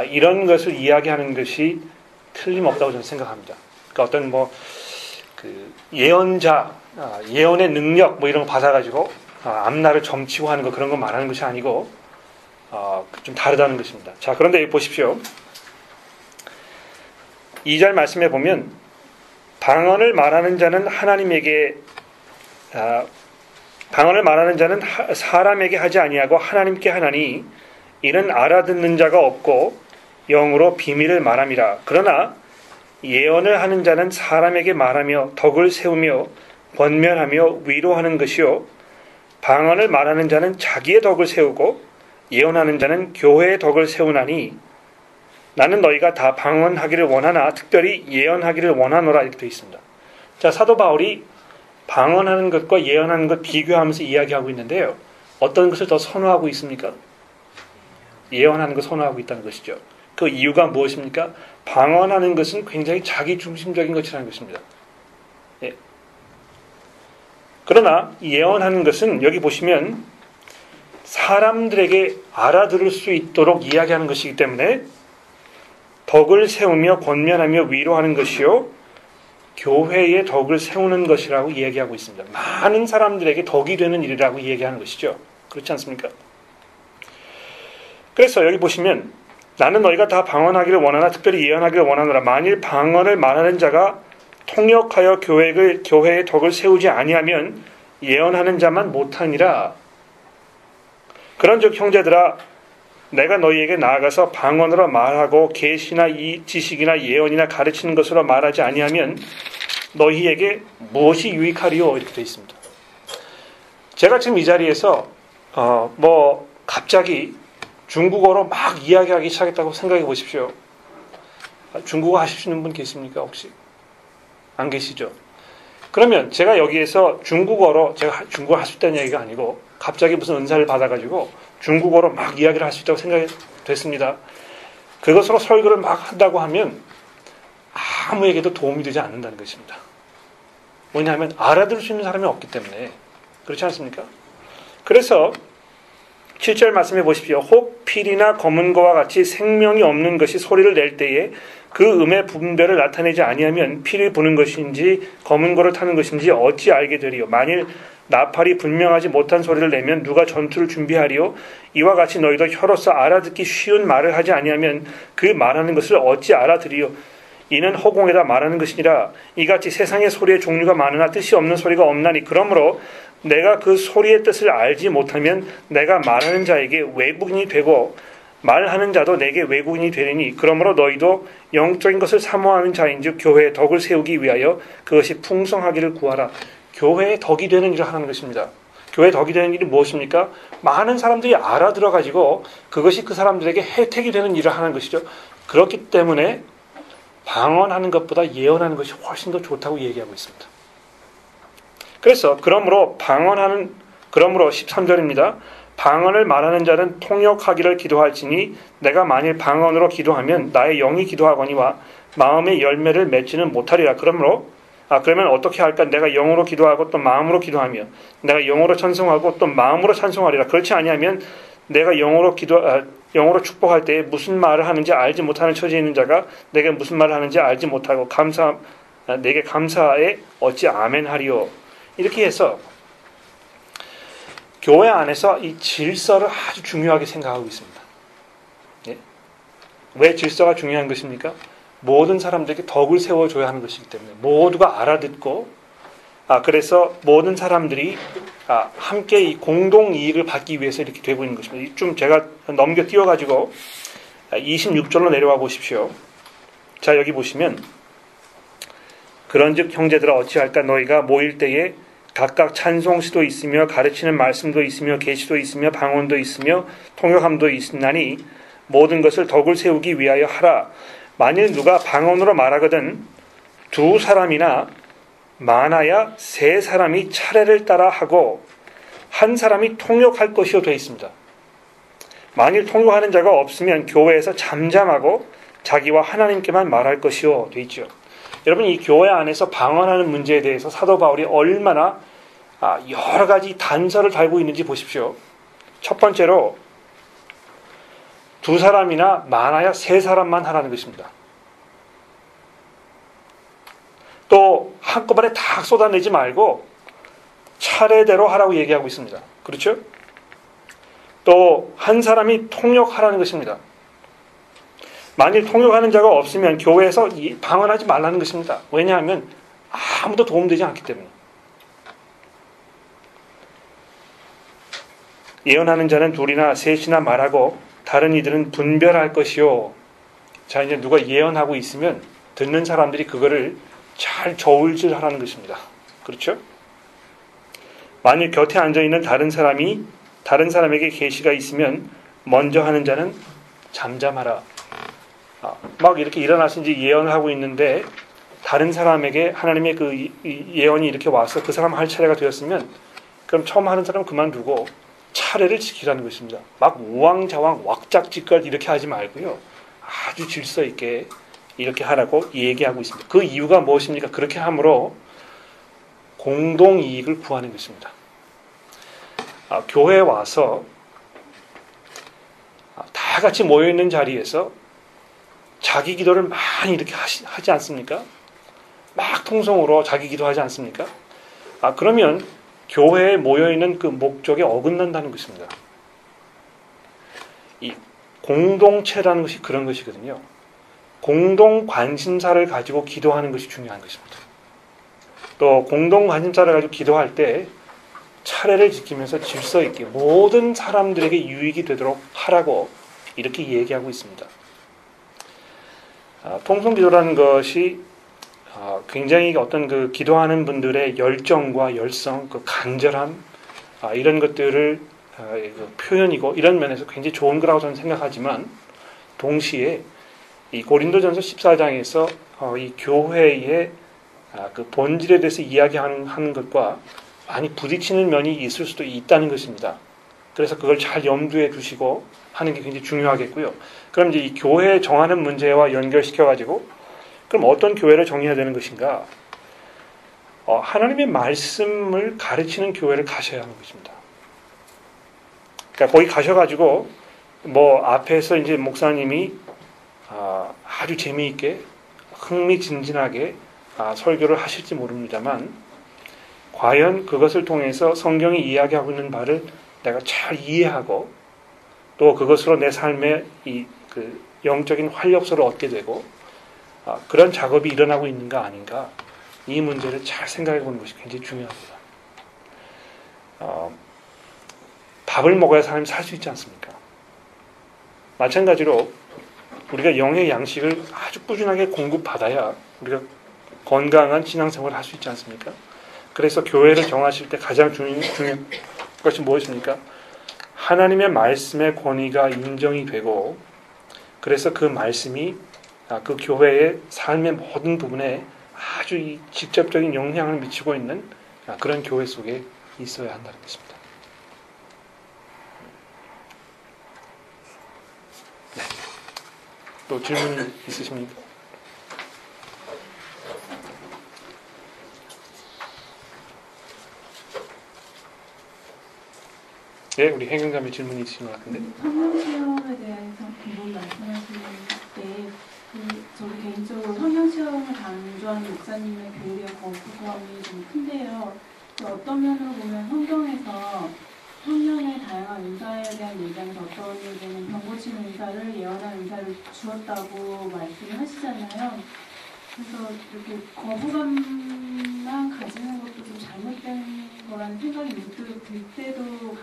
이런 것을 이야기하는 것이 틀림없다고 저는 생각합니다. 그러니까 어떤 뭐 그 예언자, 예언의 능력 뭐 이런 거 받아가지고 앞날을 점치고 하는 거, 그런 거 말하는 것이 아니고 좀 다르다는 것입니다. 자, 그런데 여기 보십시오. 2절 말씀에 보면 방언을 말하는 자는 사람에게 하지 아니하고 하나님께 하나니 이는 알아듣는 자가 없고 영으로 비밀을 말함이라. 그러나 예언을 하는 자는 사람에게 말하며 덕을 세우며 권면하며 위로하는 것이요, 방언을 말하는 자는 자기의 덕을 세우고 예언하는 자는 교회의 덕을 세우나니 나는 너희가 다 방언하기를 원하나 특별히 예언하기를 원하노라, 이렇게 되어 있습니다. 자, 사도 바울이 방언하는 것과 예언하는 것 비교하면서 이야기하고 있는데요. 어떤 것을 더 선호하고 있습니까? 예언하는 것 선호하고 있다는 것이죠. 그 이유가 무엇입니까? 방언하는 것은 굉장히 자기중심적인 것이라는 것입니다. 예. 그러나 예언하는 것은 여기 보시면 사람들에게 알아들을 수 있도록 이야기하는 것이기 때문에 덕을 세우며 권면하며 위로하는 것이요, 교회의 덕을 세우는 것이라고 이야기하고 있습니다. 많은 사람들에게 덕이 되는 일이라고 이야기하는 것이죠. 그렇지 않습니까? 그래서 여기 보시면 나는 너희가 다 방언하기를 원하나 특별히 예언하기를 원하노라. 만일 방언을 말하는 자가 통역하여 교회의 덕을 세우지 아니하면 예언하는 자만 못하니라. 그런즉 형제들아, 내가 너희에게 나아가서 방언으로 말하고 계시나 지식이나 예언이나 가르치는 것으로 말하지 아니하면 너희에게 무엇이 유익하리요? 이렇게 되어 있습니다. 제가 지금 이 자리에서 갑자기 중국어로 막 이야기하기 시작했다고 생각해 보십시오. 중국어 하시는 분 계십니까 혹시? 안 계시죠? 그러면 제가 여기에서 제가 중국어 할 수 있다는 얘기가 아니고 갑자기 무슨 은사를 받아가지고 중국어로 막 이야기를 할 수 있다고 생각이 됐습니다. 그것으로 설교를 막 한다고 하면 아무에게도 도움이 되지 않는다는 것입니다. 왜냐하면 알아들을 수 있는 사람이 없기 때문에. 그렇지 않습니까? 그래서 7절 말씀해 보십시오. 혹 필이나 검은 거와 같이 생명이 없는 것이 소리를 낼 때에 그 음의 분별을 나타내지 아니하면 피를 부는 것인지 검은 거를 타는 것인지 어찌 알게 되리요? 만일 나팔이 분명하지 못한 소리를 내면 누가 전투를 준비하리요? 이와 같이 너희도 혀로서 알아듣기 쉬운 말을 하지 아니하면 그 말하는 것을 어찌 알아들이요? 이는 허공에다 말하는 것이니라. 이같이 세상의 소리의 종류가 많으나 뜻이 없는 소리가 없나니 그러므로 내가 그 소리의 뜻을 알지 못하면 내가 말하는 자에게 외국인이 되고 말하는 자도 내게 외국인이 되리니 그러므로 너희도 영적인 것을 사모하는 자인즉 교회의 덕을 세우기 위하여 그것이 풍성하기를 구하라. 교회의 덕이 되는 일을 하는 것입니다. 교회의 덕이 되는 일이 무엇입니까? 많은 사람들이 알아들어가지고 그것이 그 사람들에게 혜택이 되는 일을 하는 것이죠. 그렇기 때문에 방언하는 것보다 예언하는 것이 훨씬 더 좋다고 얘기하고 있습니다. 그래서 그러므로 방언하는 그러므로 13절입니다. 방언을 말하는 자는 통역하기를 기도할지니 내가 만일 방언으로 기도하면 나의 영이 기도하거니와 마음의 열매를 맺지는 못하리라. 그러면 어떻게 할까? 내가 영으로 기도하고 또 마음으로 기도하며 내가 영으로 찬송하고 또 마음으로 찬송하리라. 그렇지 아니하면 내가 영으로 축복할 때 무슨 말을 하는지 알지 못하는 처지에 있는 자가 내게 무슨 말을 하는지 알지 못하고 내게 감사에 어찌 아멘하리요. 이렇게 해서 교회 안에서 이 질서를 아주 중요하게 생각하고 있습니다. 예? 왜 질서가 중요한 것입니까? 모든 사람들에게 덕을 세워줘야 하는 것이기 때문에 모두가 알아듣고 그래서 모든 사람들이 함께 이 공동 이익을 받기 위해서 이렇게 되고 있는 것입니다. 좀 제가 넘겨 띄워가지고 26절로 내려와 보십시오. 자, 여기 보시면 그런즉 형제들아 어찌할까? 너희가 모일 때에 각각 찬송시도 있으며 가르치는 말씀도 있으며 계시도 있으며 방언도 있으며 통역함도 있으나니 모든 것을 덕을 세우기 위하여 하라. 만일 누가 방언으로 말하거든 두 사람이나 많아야 세 사람이 차례를 따라 하고 한 사람이 통역할 것이요 되어 있습니다. 만일 통역하는 자가 없으면 교회에서 잠잠하고 자기와 하나님께만 말할 것이요 되어 있죠. 여러분, 이 교회 안에서 방언하는 문제에 대해서 사도 바울이 얼마나 여러 가지 단서를 달고 있는지 보십시오. 첫 번째로 두 사람이나 많아야 세 사람만 하라는 것입니다. 또 한꺼번에 다 쏟아내지 말고 차례대로 하라고 얘기하고 있습니다. 그렇죠? 또 한 사람이 통역하라는 것입니다. 만일 통역하는 자가 없으면 교회에서 방언하지 말라는 것입니다. 왜냐하면 아무도 도움되지 않기 때문에. 예언하는 자는 둘이나 셋이나 말하고 다른 이들은 분별할 것이요. 자, 이제 누가 예언하고 있으면 듣는 사람들이 그거를 잘 저울질하라는 것입니다. 그렇죠? 만일 곁에 앉아있는 다른 사람에게 계시가 있으면 먼저 하는 자는 잠잠하라. 막 이렇게 일어나서 이제 예언을 하고 있는데 다른 사람에게 하나님의 그 예언이 이렇게 와서 그 사람 할 차례가 되었으면 그럼 처음 하는 사람은 그만두고 차례를 지키라는 것입니다. 막 우왕좌왕 왁작지껄 이렇게 하지 말고요. 아주 질서 있게 이렇게 하라고 얘기하고 있습니다. 그 이유가 무엇입니까? 그렇게 함으로 공동이익을 구하는 것입니다. 교회에 와서 다 같이 모여있는 자리에서 자기 기도를 많이 이렇게 하지 않습니까? 막 통성으로 자기 기도하지 않습니까? 그러면 교회에 모여있는 그 목적에 어긋난다는 것입니다. 이 공동체라는 것이 그런 것이거든요. 공동 관심사를 가지고 기도하는 것이 중요한 것입니다. 또 공동 관심사를 가지고 기도할 때 차례를 지키면서 질서 있게 모든 사람들에게 유익이 되도록 하라고 이렇게 얘기하고 있습니다. 통성기도라는 것이 굉장히 어떤 그 기도하는 분들의 열정과 열성, 그 간절함 이런 것들을 표현이고 이런 면에서 굉장히 좋은 거라고 저는 생각하지만 동시에 이 고린도전서 14장에서 이 교회의 그 본질에 대해서 이야기하는 것과 많이 부딪히는 면이 있을 수도 있다는 것입니다. 그래서 그걸 잘 염두에 두시고 하는 게 굉장히 중요하겠고요. 그럼 이제 이 교회 정하는 문제와 연결시켜가지고 그럼 어떤 교회를 정해야 되는 것인가? 하나님의 말씀을 가르치는 교회를 가셔야 하는 것입니다. 그러니까 거기 가셔가지고 앞에서 이제 목사님이 아주 재미있게 흥미진진하게 설교를 하실지 모릅니다만 과연 그것을 통해서 성경이 이야기하고 있는 바를 내가 잘 이해하고 또 그것으로 내 삶의 그 영적인 활력소를 얻게 되고 그런 작업이 일어나고 있는가 아닌가 이 문제를 잘 생각해 보는 것이 굉장히 중요합니다. 밥을 먹어야 사람이 살 수 있지 않습니까? 마찬가지로 우리가 영의 양식을 아주 꾸준하게 공급받아야 우리가 건강한 신앙생활을 할 수 있지 않습니까? 그래서 교회를 정하실 때 가장 중요한 것이 무엇입니까? 하나님의 말씀의 권위가 인정이 되고 그래서 그 말씀이 그 교회의 삶의 모든 부분에 아주 직접적인 영향을 미치고 있는 그런 교회 속에 있어야 한다는 것입니다. 또 질문 있으십니까? 네, 우리 행정자매 질문이 있으신 것 같은데. 성령 체험에 대해서 기본 말씀하시는 때, 저도 개인적으로 성령 체험을 강조하는 목사님의 교리의 거부감이 좀 큰데요. 어떤 면으로 보면 성경에서 성령의 다양한 은사에 대한 얘기하면서 어떤 일에는 병 고치는 은사를, 예언하는 은사를 주었다고 말씀을 하시잖아요. 그래서 이렇게 거부감만 가지는 것도 좀 잘못된 거라는 생각이 문득 들 때도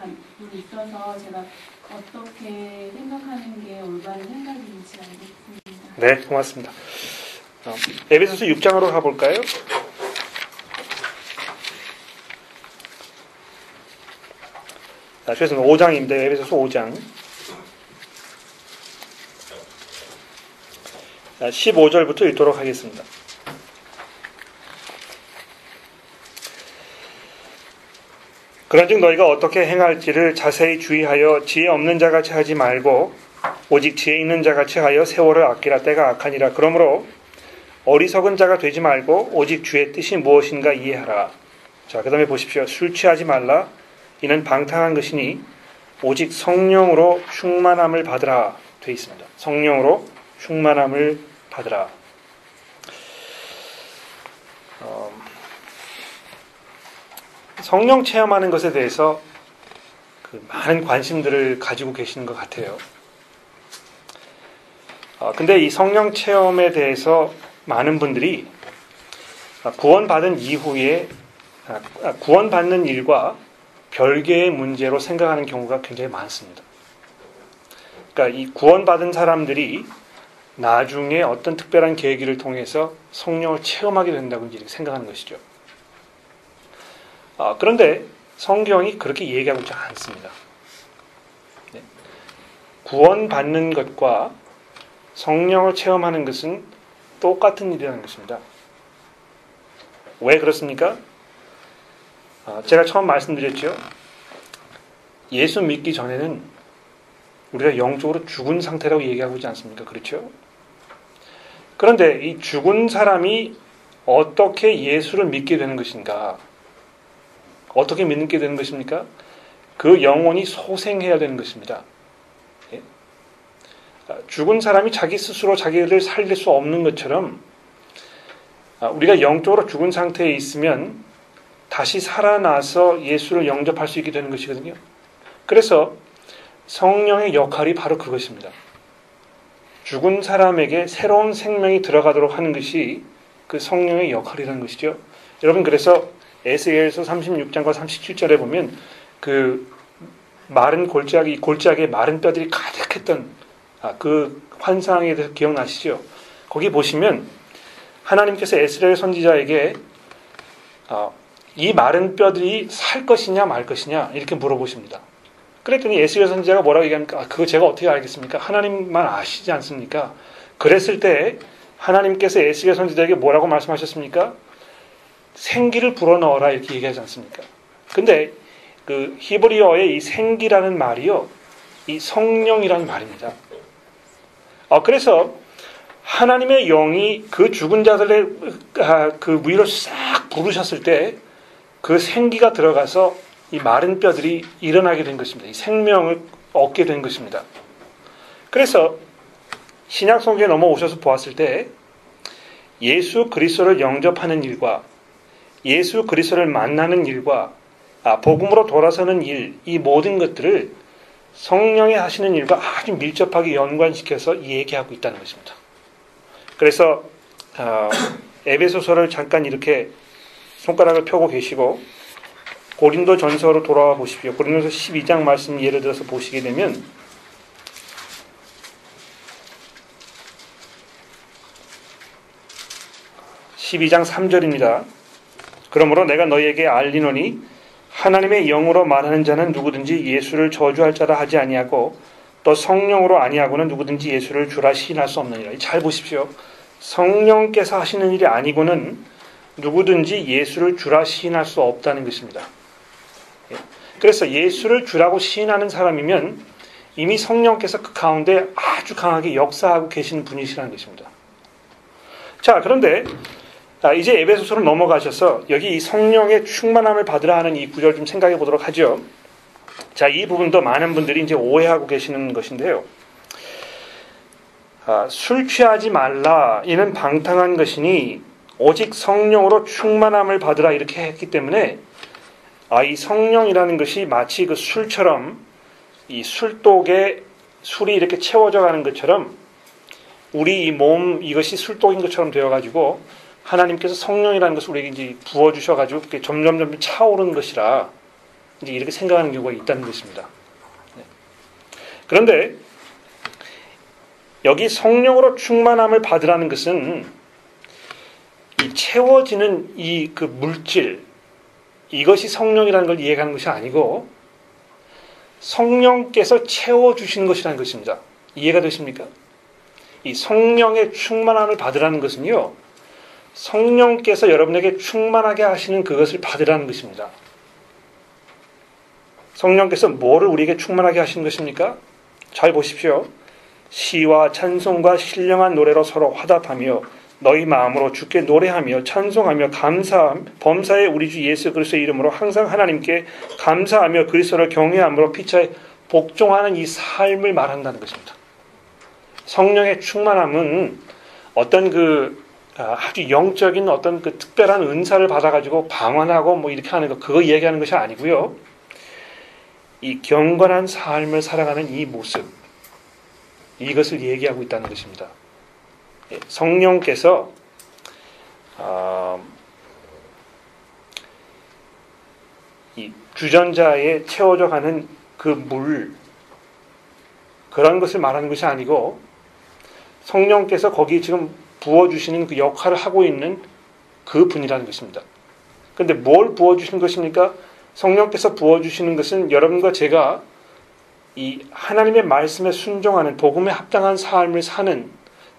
있어서 제가 어떻게 생각하는 게 올바른 생각인지 알겠습니다. 네, 고맙습니다. 에베소서 6장으로 가볼까요? 그래서 5장입니다. 에베소서 5장. 15절부터 읽도록 하겠습니다. 그런즉 너희가 어떻게 행할지를 자세히 주의하여 지혜 없는 자같이 하지 말고 오직 지혜 있는 자같이 하여 세월을 아끼라. 때가 악하니라. 그러므로 어리석은 자가 되지 말고 오직 주의 뜻이 무엇인가 이해하라. 자, 그 다음에 보십시오. 술 취하지 말라. 이는 방탕한 것이니 오직 성령으로 충만함을 받으라. 되어 있습니다. 성령으로 충만함을 받으라. 성령 체험하는 것에 대해서 많은 관심들을 가지고 계시는 것 같아요. 근데 이 성령 체험에 대해서 많은 분들이 구원받은 이후에 구원받는 일과 별개의 문제로 생각하는 경우가 굉장히 많습니다. 그러니까 이 구원받은 사람들이 나중에 어떤 특별한 계기를 통해서 성령을 체험하게 된다고 이렇게 생각하는 것이죠. 그런데 성경이 그렇게 얘기하고 있지 않습니다. 네. 구원받는 것과 성령을 체험하는 것은 똑같은 일이라는 것입니다. 왜 그렇습니까? 제가 처음 말씀드렸죠. 예수 믿기 전에는 우리가 영적으로 죽은 상태라고 얘기하고 있지 않습니까? 그렇죠? 그런데 이 죽은 사람이 어떻게 예수를 믿게 되는 것인가? 어떻게 믿게 되는 것입니까? 그 영혼이 소생해야 되는 것입니다. 예? 죽은 사람이 자기 스스로 자기를 살릴 수 없는 것처럼 우리가 영적으로 죽은 상태에 있으면 다시 살아나서 예수를 영접할 수 있게 되는 것이거든요. 그래서 성령의 역할이 바로 그것입니다. 죽은 사람에게 새로운 생명이 들어가도록 하는 것이 그 성령의 역할이라는 것이죠. 여러분, 그래서 에스겔서 36장과 37절에 보면 그 마른 골짜기에 마른 뼈들이 가득했던 그 환상에 대해서 기억나시죠? 거기 보시면 하나님께서 에스겔 선지자에게 이 마른 뼈들이 살 것이냐 말 것이냐 이렇게 물어보십니다. 그랬더니 에스겔 선지자가 뭐라고 얘기합니까? 그거 제가 어떻게 알겠습니까? 하나님만 아시지 않습니까? 그랬을 때 하나님께서 에스겔 선지자에게 뭐라고 말씀하셨습니까? 생기를 불어넣어라 이렇게 얘기하지 않습니까? 근데 그 히브리어의 이 생기라는 말이요, 이 성령이라는 말입니다. 그래서 하나님의 영이 그 죽은 자들의 그 위로 싹 부르셨을 때 그 생기가 들어가서 이 마른 뼈들이 일어나게 된 것입니다. 이 생명을 얻게 된 것입니다. 그래서 신약 성경에 넘어오셔서 보았을 때 예수 그리스도를 영접하는 일과 예수 그리스도를 만나는 일과 복음으로 돌아서는 일, 이 모든 것들을 성령이 하시는 일과 아주 밀접하게 연관시켜서 얘기하고 있다는 것입니다. 그래서 에베소서를 잠깐 이렇게 손가락을 펴고 계시고 고린도 전서로 돌아와 보십시오. 고린도서 12장 말씀 예를 들어서 보시게 되면 12장 3절입니다. 그러므로 내가 너희에게 알리노니 하나님의 영으로 말하는 자는 누구든지 예수를 저주할 자라 하지 아니하고 또 성령으로 아니하고는 누구든지 예수를 주라 시인할 수 없느니라. 잘 보십시오. 성령께서 하시는 일이 아니고는 누구든지 예수를 주라 시인할 수 없다는 것입니다. 그래서 예수를 주라고 시인하는 사람이면 이미 성령께서 그 가운데 아주 강하게 역사하고 계시는 분이시라는 것입니다. 자, 그런데 이제 에베소서로 넘어가셔서 여기 이 성령의 충만함을 받으라 하는 이 구절 좀 생각해 보도록 하죠. 자, 이 부분도 많은 분들이 이제 오해하고 계시는 것인데요. 술 취하지 말라 이는 방탕한 것이니 오직 성령으로 충만함을 받으라 이렇게 했기 때문에 이 성령이라는 것이 마치 그 술처럼 이 술독에 술이 이렇게 채워져 가는 것처럼 우리 이 몸 이것이 술독인 것처럼 되어가지고 하나님께서 성령이라는 것을 우리에게 이제 부어주셔가지고 점점 차오르는 것이라 이제 이렇게 생각하는 경우가 있다는 것입니다. 네. 그런데 여기 성령으로 충만함을 받으라는 것은 이 채워지는 이 그 물질 이것이 성령이라는 걸 이해하는 것이 아니고 성령께서 채워주시는 것이라는 것입니다. 이해가 되십니까? 이 성령의 충만함을 받으라는 것은요. 성령께서 여러분에게 충만하게 하시는 그것을 받으라는 것입니다. 성령께서 뭐를 우리에게 충만하게 하시는 것입니까? 잘 보십시오. 시와 찬송과 신령한 노래로 서로 화답하며 너희 마음으로 주께 노래하며 찬송하며 범사에 우리 주 예수 그리스도의 이름으로 항상 하나님께 감사하며 그리스도를 경외함으로 피차에 복종하는 이 삶을 말한다는 것입니다. 성령의 충만함은 어떤 그 아주 영적인 어떤 그 특별한 은사를 받아가지고 방언하고 뭐 이렇게 하는 거 그거 얘기하는 것이 아니고요. 이 경건한 삶을 살아가는 이 모습 이것을 얘기하고 있다는 것입니다. 성령께서 이 주전자에 채워져 가는 그 물 그런 것을 말하는 것이 아니고 성령께서 거기 지금 부어주시는 그 역할을 하고 있는 그 분이라는 것입니다. 그런데 뭘 부어주시는 것입니까? 성령께서 부어주시는 것은 여러분과 제가 이 하나님의 말씀에 순종하는 복음에 합당한 삶을 사는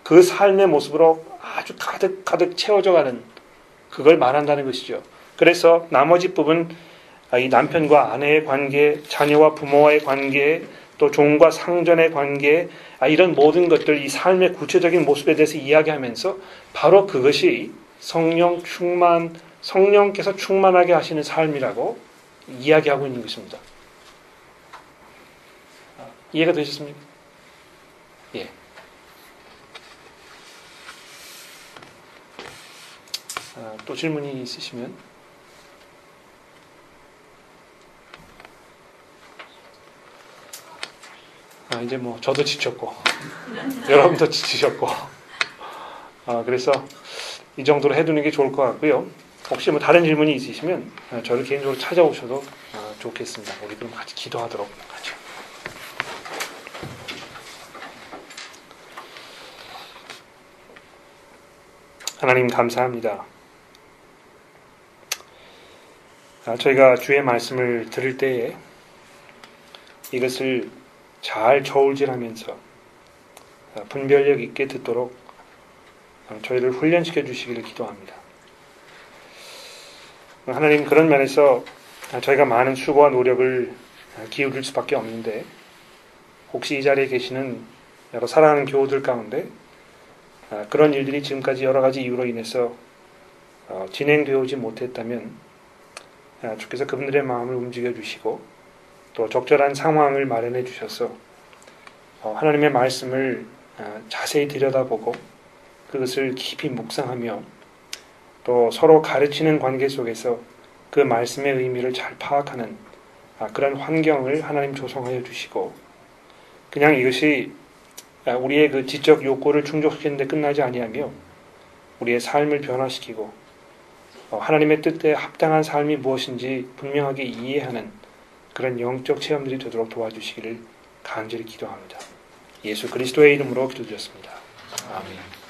그 삶의 모습으로 아주 가득 채워져 가는 그걸 말한다는 것이죠. 그래서 나머지 부분 이 남편과 아내의 관계, 자녀와 부모와의 관계, 또 종과 상전의 관계 이런 모든 것들 이 삶의 구체적인 모습에 대해서 이야기하면서 바로 그것이 성령께서 충만하게 하시는 삶이라고 이야기하고 있는 것입니다. 이해가 되셨습니까? 예. 또 질문이 있으시면 이제 뭐 저도 지쳤고 여러분도 지치셨고 그래서 이 정도로 해두는 게 좋을 것 같고요. 혹시 뭐 다른 질문이 있으시면 저를 개인적으로 찾아오셔도 좋겠습니다. 우리 그럼 같이 기도하도록 하죠. 하나님 감사합니다. 저희가 주의 말씀을 들을 때에 이것을 잘 저울질하면서 분별력 있게 듣도록 저희를 훈련시켜 주시기를 기도합니다. 하나님 그런 면에서 저희가 많은 수고와 노력을 기울일 수밖에 없는데 혹시 이 자리에 계시는 여러 사랑하는 교우들 가운데 그런 일들이 지금까지 여러 가지 이유로 인해서 진행되어오지 못했다면 주께서 그분들의 마음을 움직여 주시고 또 적절한 상황을 마련해 주셔서 하나님의 말씀을 자세히 들여다보고 그것을 깊이 묵상하며 또 서로 가르치는 관계 속에서 그 말씀의 의미를 잘 파악하는 그런 환경을 하나님 조성하여 주시고 그냥 이것이 우리의 그 지적 욕구를 충족시키는 데 끝나지 아니하며 우리의 삶을 변화시키고 하나님의 뜻에 합당한 삶이 무엇인지 분명하게 이해하는 그런 영적 체험들이 되도록 도와주시기를 간절히 기도합니다. 예수 그리스도의 이름으로 기도드렸습니다. 아멘.